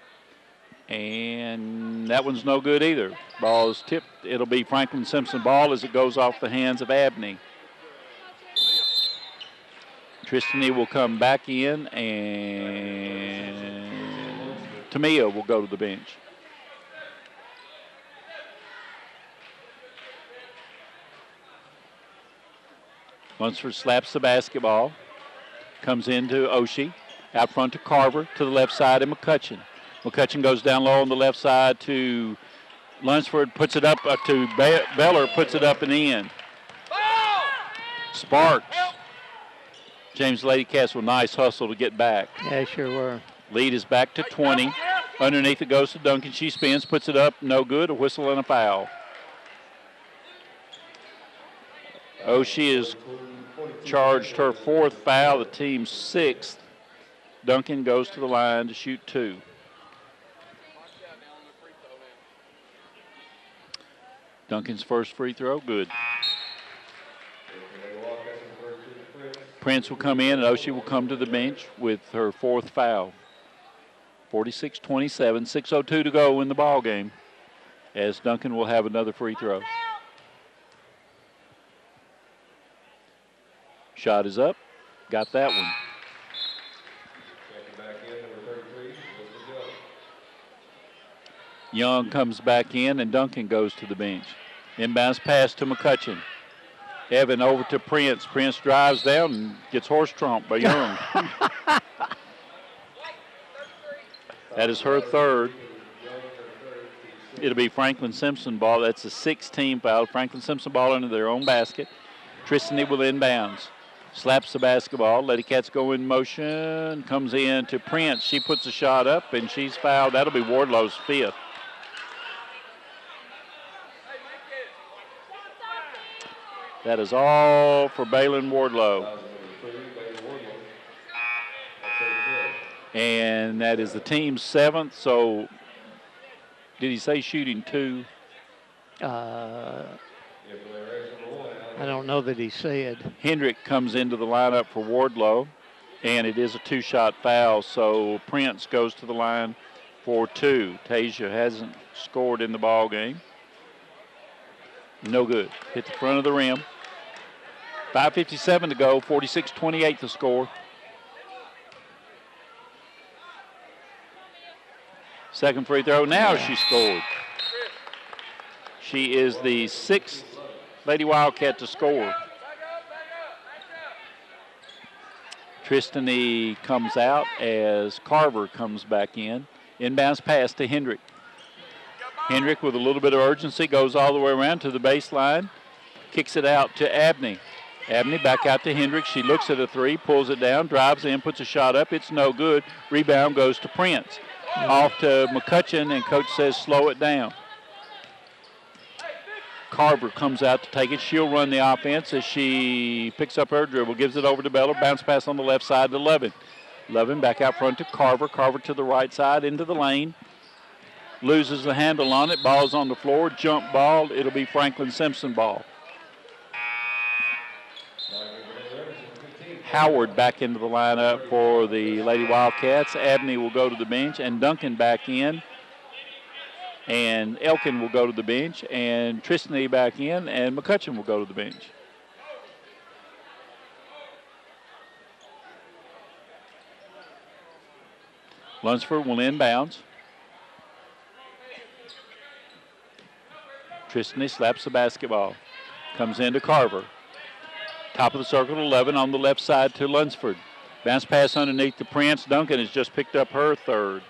And that one's no good either. Ball is tipped. It'll be Franklin Simpson ball as it goes off the hands of Abney. Tristany will come back in, and Tamia will go to the bench. Lunsford slaps the basketball. Comes into Oshie. Out front to Carver. To the left side and McCutcheon. McCutcheon goes down low on the left side to Lunsford. Puts it up to Beller. Puts it up and in. Sparks. James Ladycats with nice hustle to get back. Yeah, sure were. Lead is back to 20. Underneath it goes to Duncan. She spins, puts it up, no good. A whistle and a foul. Oshie has charged her 4th foul, the team's 6th. Duncan goes to the line to shoot 2. Duncan's first free throw, good. Prince will come in, and Oshie will come to the bench with her 4th foul. 46-27, 6:02 to go in the ball game, as Duncan will have another free throw. Shot is up, got that one. Young comes back in, and Duncan goes to the bench. Inbounds pass to McCutcheon. Evan over to Prince. Prince drives down and gets horse trumped by Young. That is her 3rd. It'll be Franklin Simpson ball. That's a 6-team foul. Franklin Simpson ball into their own basket. Tristany will inbounds. Slaps the basketball. Ladycats go in motion. Comes in to Prince. She puts a shot up, and she's fouled. That'll be Wardlow's 5th. That is all for Balin Wardlow. And that is the team's 7th. So, did he say shooting 2? I don't know that he said. Hendrick comes into the lineup for Wardlow, and it is a 2-shot foul. So Prince goes to the line for 2. Tasia hasn't scored in the ball game. No good. Hit the front of the rim. 5:57 to go. 46-28 the score. Second free throw. Now she scored. She is the 6th Lady Wildcat to score. Tristany comes out as Carver comes back in. Inbounds pass to Hendrick. Hendrick with a little bit of urgency goes all the way around to the baseline. Kicks it out to Abney. Abney back out to Hendrick. She looks at a 3, pulls it down, drives in, puts a shot up. It's no good. Rebound goes to Prince. Off to McCutcheon, and coach says slow it down. Carver comes out to take it. She'll run the offense as she picks up her dribble, gives it over to Beller. Bounce pass on the left side to Lovin. Lovin back out front to Carver. Carver to the right side into the lane. Loses the handle on it. Ball's on the floor. Jump ball. It'll be Franklin Simpson ball. Howard back into the lineup for the Lady Wildcats. Abney will go to the bench, and Duncan back in. And Elkin will go to the bench, and Tristany back in, and McCutcheon will go to the bench. Lunsford will inbounds. Tristany slaps the basketball. Comes into Carver. Top of the circle, 11 on the left side to Lunsford. Bounce pass underneath to Prince. Duncan has just picked up her 3rd.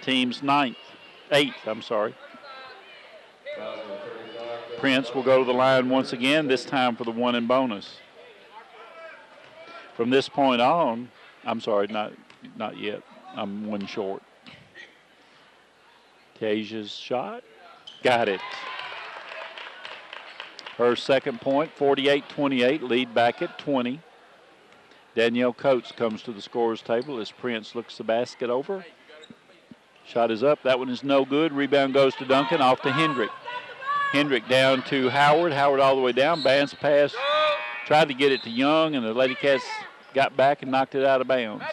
Team's 8th, I'm sorry. Prince will go to the line once again, this time for the 1 and bonus. From this point on, I'm sorry, not yet. I'm 1 short. Tasia's shot. Got it. Her 2nd point, 48-28, lead back at 20. Danielle Coates comes to the scorer's table as Prince looks the basket over. Shot is up. That one is no good. Rebound goes to Duncan. Off to Hendrick. Hendrick down to Howard. Howard all the way down. Bounce pass. Tried to get it to Young, and the Ladycats got back and knocked it out of bounds.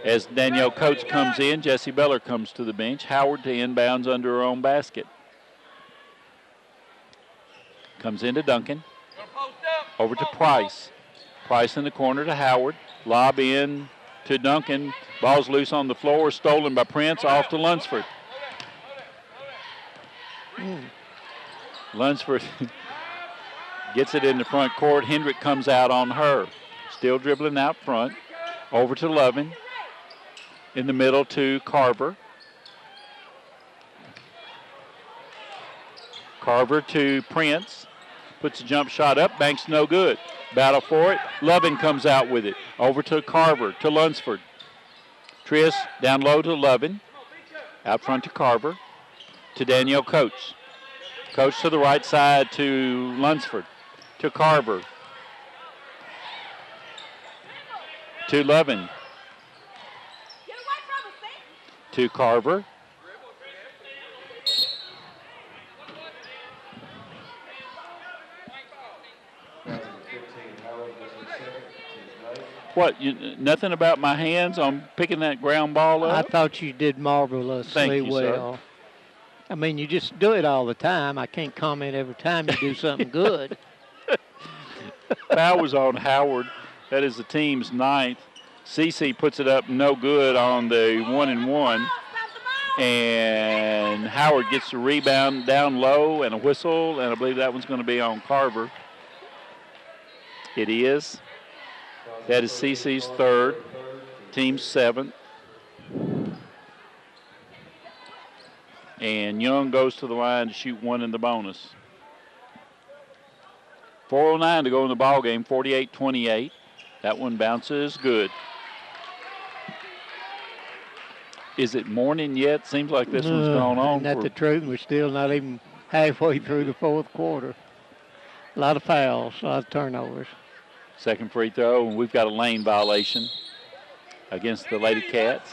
As Danielle Coates comes in, Jessie Beller comes to the bench. Howard to inbounds under her own basket. Comes into Duncan. Over to Price. Price in the corner to Howard. Lob in to Duncan. Ball's loose on the floor. Stolen by Prince. Off to Lunsford. Lunsford gets it in the front court. Hendrick comes out on her. Still dribbling out front. Over to Lovin. In the middle to Carver. Carver to Prince. Puts a jump shot up. Banks no good. Battle for it. Lovin comes out with it. Over to Carver, to Lunsford. Triss down low to Lovin. Out front to Carver. To Danielle Coates. Coates to the right side to Lunsford. To Carver. To Lovin. To Carver. What, nothing about my hands on picking that ground ball up? I thought you did marvelously Thank you, well. sir. I mean, you just do it all the time. I can't comment every time you do something good. Foul was on Howard. That is the team's 9th. Cece puts it up no good on the 1-and-1. And Howard gets the rebound down low and a whistle, and I believe that one's going to be on Carver. It is. That is Cece's 3rd, team's 7th. And Young goes to the line to shoot 1 in the bonus. 4:09 to go in the ball game, 48-28. That one bounces good. Is it morning yet? Seems like this one's gone on. Isn't that the truth? We're still not even halfway through the fourth quarter. A lot of fouls, a lot of turnovers. Second free throw, and we've got a lane violation against the Ladycats.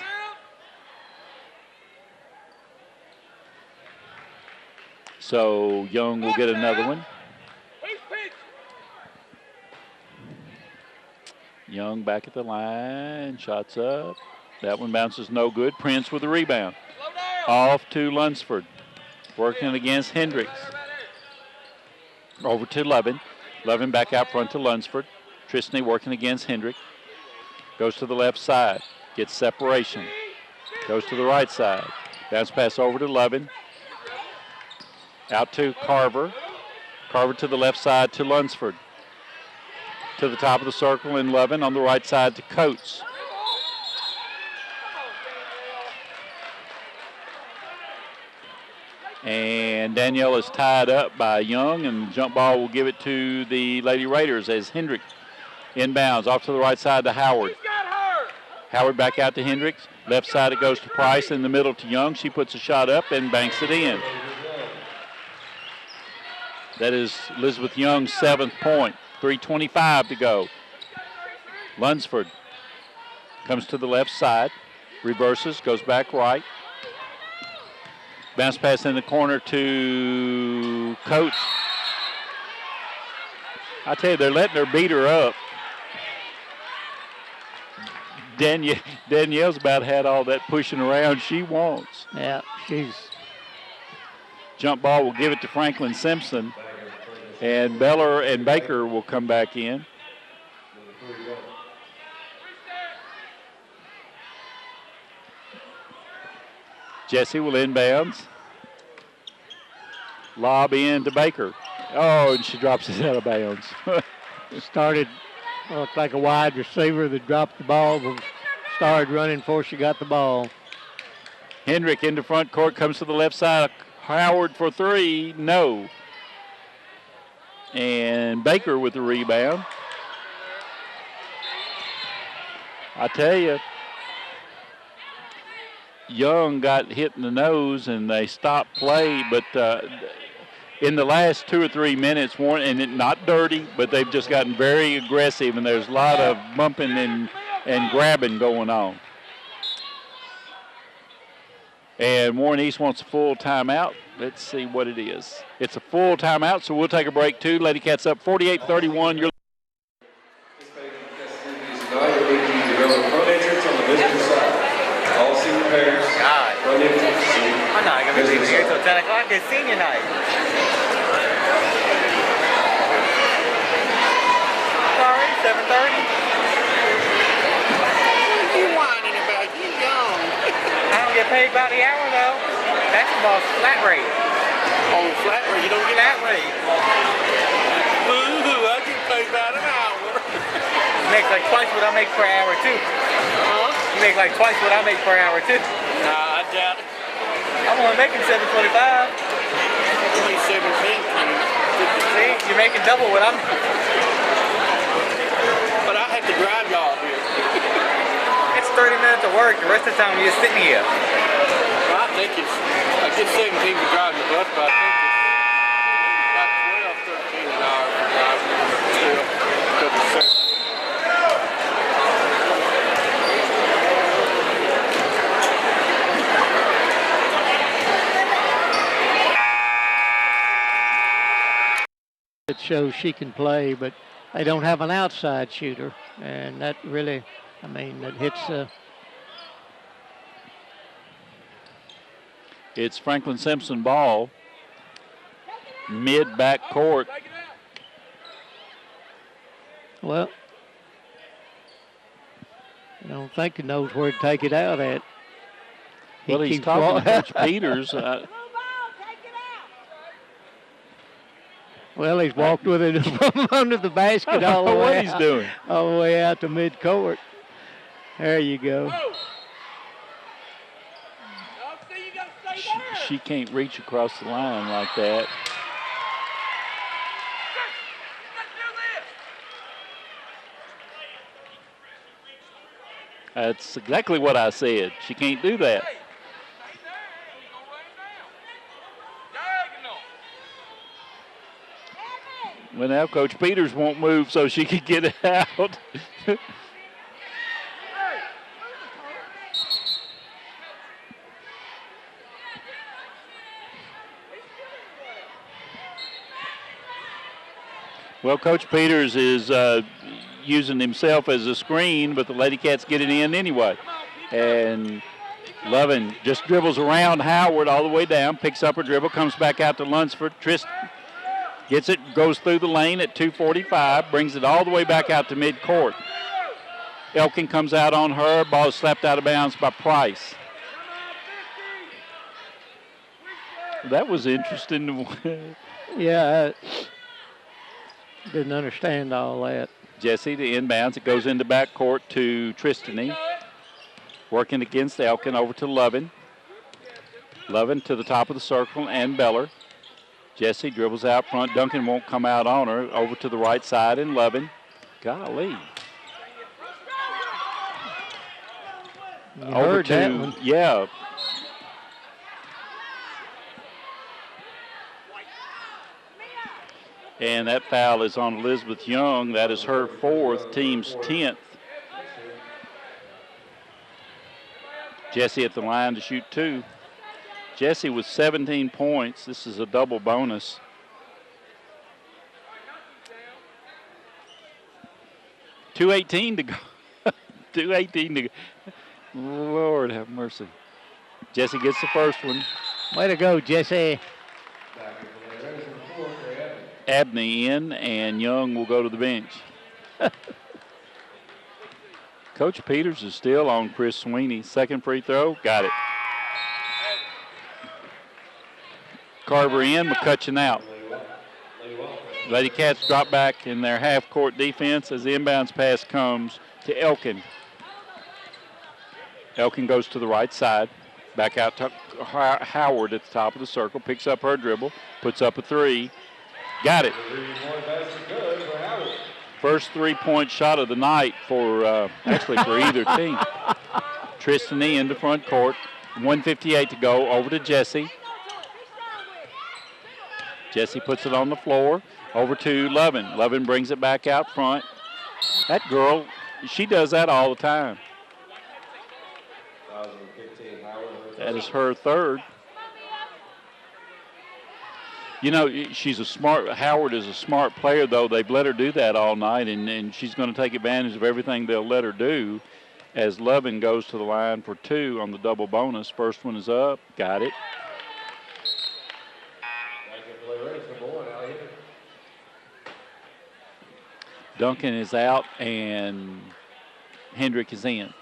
So Young will get another one. Young back at the line, shots up. That one bounces no good. Prince with the rebound. Off to Lunsford, working against Hendricks. Over to Lovin. Lovin back out front to Lunsford. Tristany working against Hendrick. Goes to the left side, gets separation. Goes to the right side. Bounce pass over to Lovin. Out to Carver. Carver to the left side to Lunsford. To the top of the circle and Lovin on the right side to Coates. And Danielle is tied up by Young, and jump ball will give it to the Lady Raiders as Hendrick inbounds off to the right side to Howard. Howard back out to Hendricks. Left side it goes to Price, in the middle to Young. She puts a shot up and banks it in. That is Elizabeth Young's 7th point. 3:25 to go. Lunsford comes to the left side, reverses, goes back right. Bounce pass in the corner to Coates. I tell you, they're letting her beat her up. Danielle's about had all that pushing around she wants. Yeah, she's. Jump ball will give it to Franklin Simpson. And Beller and Baker will come back in. Jesse will inbounds. Lob in to Baker. Oh, and she drops it out of bounds. Started, looked like a wide receiver that dropped the ball, but started running before she got the ball. Hendrick into front court, comes to the left side. Howard for three, no. And Baker with the rebound. I tell you, Young got hit in the nose and they stopped play, but in the last 2 or 3 minutes, and it not dirty, but they've just gotten very aggressive, and there's a lot of bumping and grabbing going on. And Warren East wants a full timeout. Let's see what it is. It's a full timeout, so we'll take a break too. Ladycats up 48-31. You're Front entrance on the visitor side. All senior pairs. God. Front entrance. I'm not going to be here till 10 o'clock. It's senior night. Sorry, 7:30. What are you whining about? You young. I don't get paid by the hour, though. Basketball's flat rate. On flat rate, you don't get Flat rate. Boo-hoo, I get paid about an hour. You make like twice what I make per hour, too. Huh? You make like twice what I make per hour, too. Nah, I doubt it. I'm only making $7.25. Only 17. See, you're making double what I'm. But I have to drive y'all here. It's 30 minutes of work. The rest of the time you're just sitting here. Well, I think it's, I get 17 for driving the bus, but I think it's about 12, 13 an hour for driving to the center. It shows she can play, but they don't have an outside shooter, and that really, I mean, that hits. It's Franklin Simpson ball, mid back court. Well, I don't think he knows where to take it out at. Well, he's keeps talking to walking. Coach Peters. Well, he's walked with it from under the basket all the way what he's out, doing. all the way out to mid-court. There you go. She can't reach across the line like that. That's exactly what I said. She can't do that. Well, now Coach Peters won't move so she can get it out. Well, Coach Peters is using himself as a screen, but the Ladycats get it in anyway. And Lovin just dribbles around Howard all the way down, picks up her dribble, comes back out to Lunsford. Tristan gets it, goes through the lane at 2:45, brings it all the way back out to midcourt. Elkin comes out on her, ball is slapped out of bounds by Price. That was interesting. Yeah, I didn't understand all that. Jesse to inbounds. It goes into backcourt to Tristany. Working against Elkin over to Lovin. Lovin to the top of the circle and Beller. Jesse dribbles out front. Duncan won't come out on her. Over to the right side and Lovin. Golly. You heard that one. Yeah. And that foul is on Elizabeth Young. That is her 4th, team's 10th. Jesse at the line to shoot 2. Jesse with 17 points. This is a double bonus. .218 to go. 2:18 to go. Lord have mercy. Jesse gets the first one. Way to go, Jesse. Abney in, and Young will go to the bench. Coach Peters is still on Chris Sweeney. Second free throw, got it. Carver in, McCutcheon out. Ladycats drop back in their half-court defense as the inbounds pass comes to Elkin. Elkin goes to the right side. Back out to Howard at the top of the circle. Picks up her dribble. Puts up a 3. Got it. First 3-point shot of the night for, actually for either team. Tristany into front court. 1:58 to go. Over to Jesse. Jesse puts it on the floor. Over to Lovin. Lovin brings it back out front. That girl, she does that all the time. That is her 3rd. You know, Howard is a smart player, though. They've let her do that all night, and she's going to take advantage of everything they'll let her do as Lovin goes to the line for 2 on the double bonus. First one is up. Got it. Duncan is out, and Hendrick is in.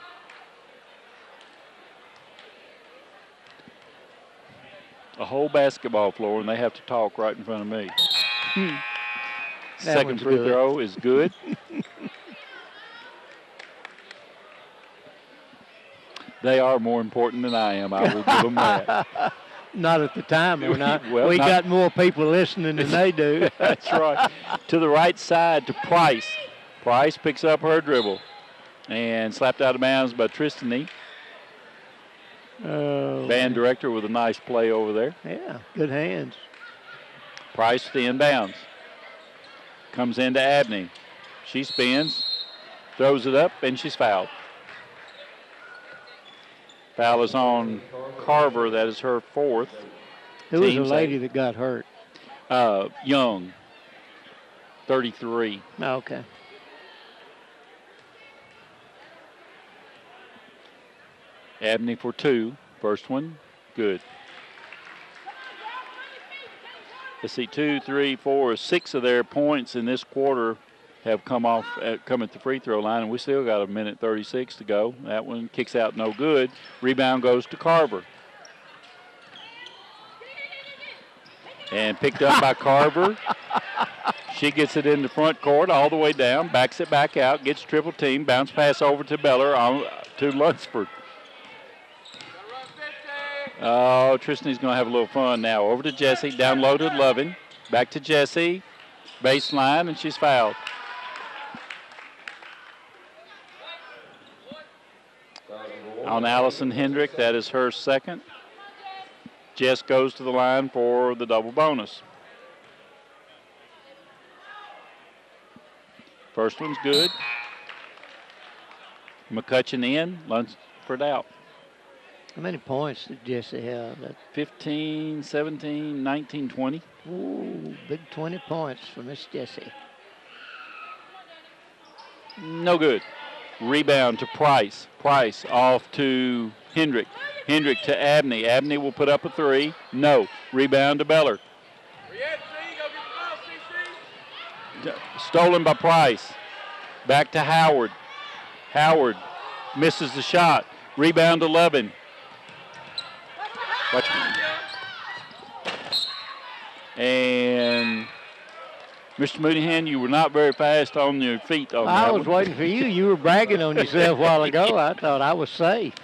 A whole basketball floor, and they have to talk right in front of me. Second free throw is good. They are more important than I am. I will give them that. Not at the time, they're not. Well, we got more people listening than they do. That's right. To the right side to Price. Price picks up her dribble and slapped out of bounds by Tristany. Band director with a nice play over there. Yeah, good hands. Price to inbounds. Comes into Abney. She spins, throws it up, and she's fouled. Foul is on Carver. That is her 4th. Who was the lady that got hurt? Young, 33. Oh, okay. Abney for 2. First one, good. Let's see, 2, 3, 4, 6 of their points in this quarter have come at the free throw line, and we still got 1:36 to go. That one kicks out no good. Rebound goes to Carver. And picked up by Carver. She gets it in the front court all the way down, backs it back out, gets triple team, bounce pass over to Beller to Lunsford. Oh, Tristany's going to have a little fun now. Over to Jesse, down low to Lovin. Back to Jesse, baseline, and she's fouled. on Allison Hendrick. That is her second. Jess goes to the line for the double bonus. First one's good. McCutcheon in, Lunsford out. How many points did Jesse have? 15, 17, 19, 20. Ooh, big 20 points for Miss Jessie. No good. Rebound to Price. Price off to Hendrick. Hendrick to Abney. Abney will put up a three. No. Rebound to Beller. Stolen by Price. Back to Howard. Howard misses the shot. Rebound to Levin. Watch. And Mr. Mooneyhan, you were not very fast on your feet on that I was waiting for you. You were bragging on yourself a while ago. I thought I was safe.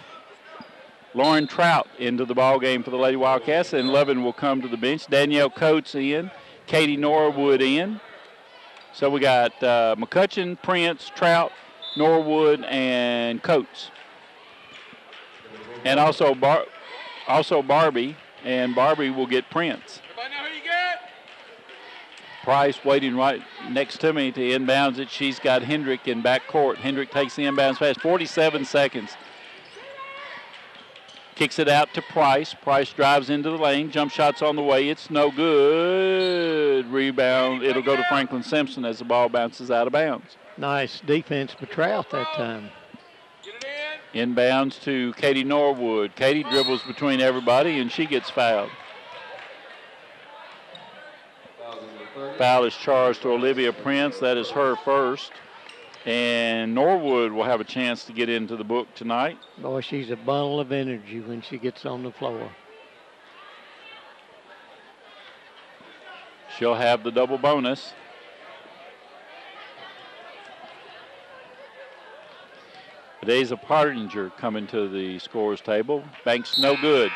Lauren Trout into the ball game for the Lady Wildcats, and Levin will come to the bench. Danielle Coates in. Katie Norwood in. So we got McCutcheon, Prince, Trout, Norwood, and Coates. And also Barbie, and Barbie will get Prince. Everybody know who you get? Price waiting right next to me to inbounds it. She's got Hendrick in back court. Hendrick takes the inbounds pass. 47 seconds. Kicks it out to Price. Price drives into the lane. Jump shot's on the way. It's no good. Rebound. It'll go to Franklin Simpson as the ball bounces out of bounds. Nice defense by Trout that time. Inbounds to Katie Norwood. Katie dribbles between everybody, and she gets fouled. Foul is charged to Olivia Prince. That is her first. And Norwood will have a chance to get into the book tonight. Boy, she's a bundle of energy when she gets on the floor. She'll have the double bonus. Daisy Partinger coming to the scores table. Banks no good.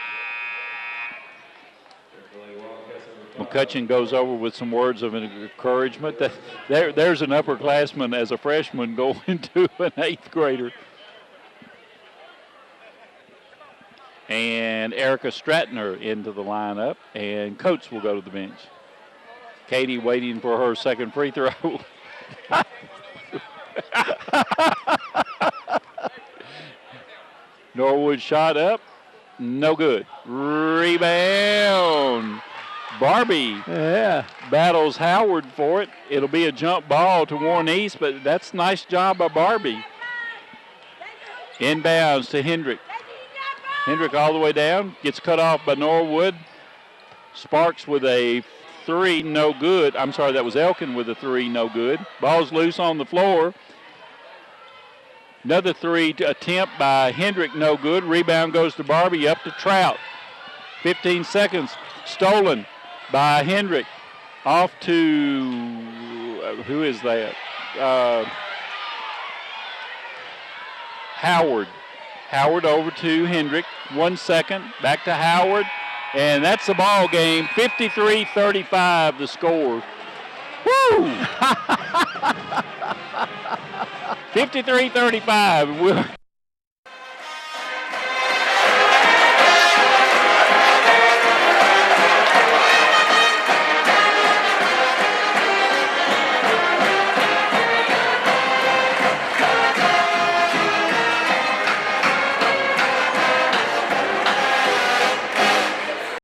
McCutcheon goes over with some words of encouragement. There's an upperclassman as a freshman going to an eighth grader. And Erica Stratner into the lineup, and Coates will go to the bench. Katie waiting for her second free throw. Norwood shot up, no good. Rebound. Barbie battles Howard for it. It'll be a jump ball to Warren East, but that's a nice job by Barbie. Inbounds to Hendrick. Hendrick all the way down, gets cut off by Norwood. Sparks with a three, no good. I'm sorry, that was Elkin with a three, no good. Ball's loose on the floor. Another three attempt by Hendrick, no good. Rebound goes to Barbie, up to Trout. 15 seconds, stolen by Hendrick. Off to, who is that? Howard. Howard over to Hendrick. 1 second, back to Howard. And that's the ball game. 53-35 the score. Woo! 53-35.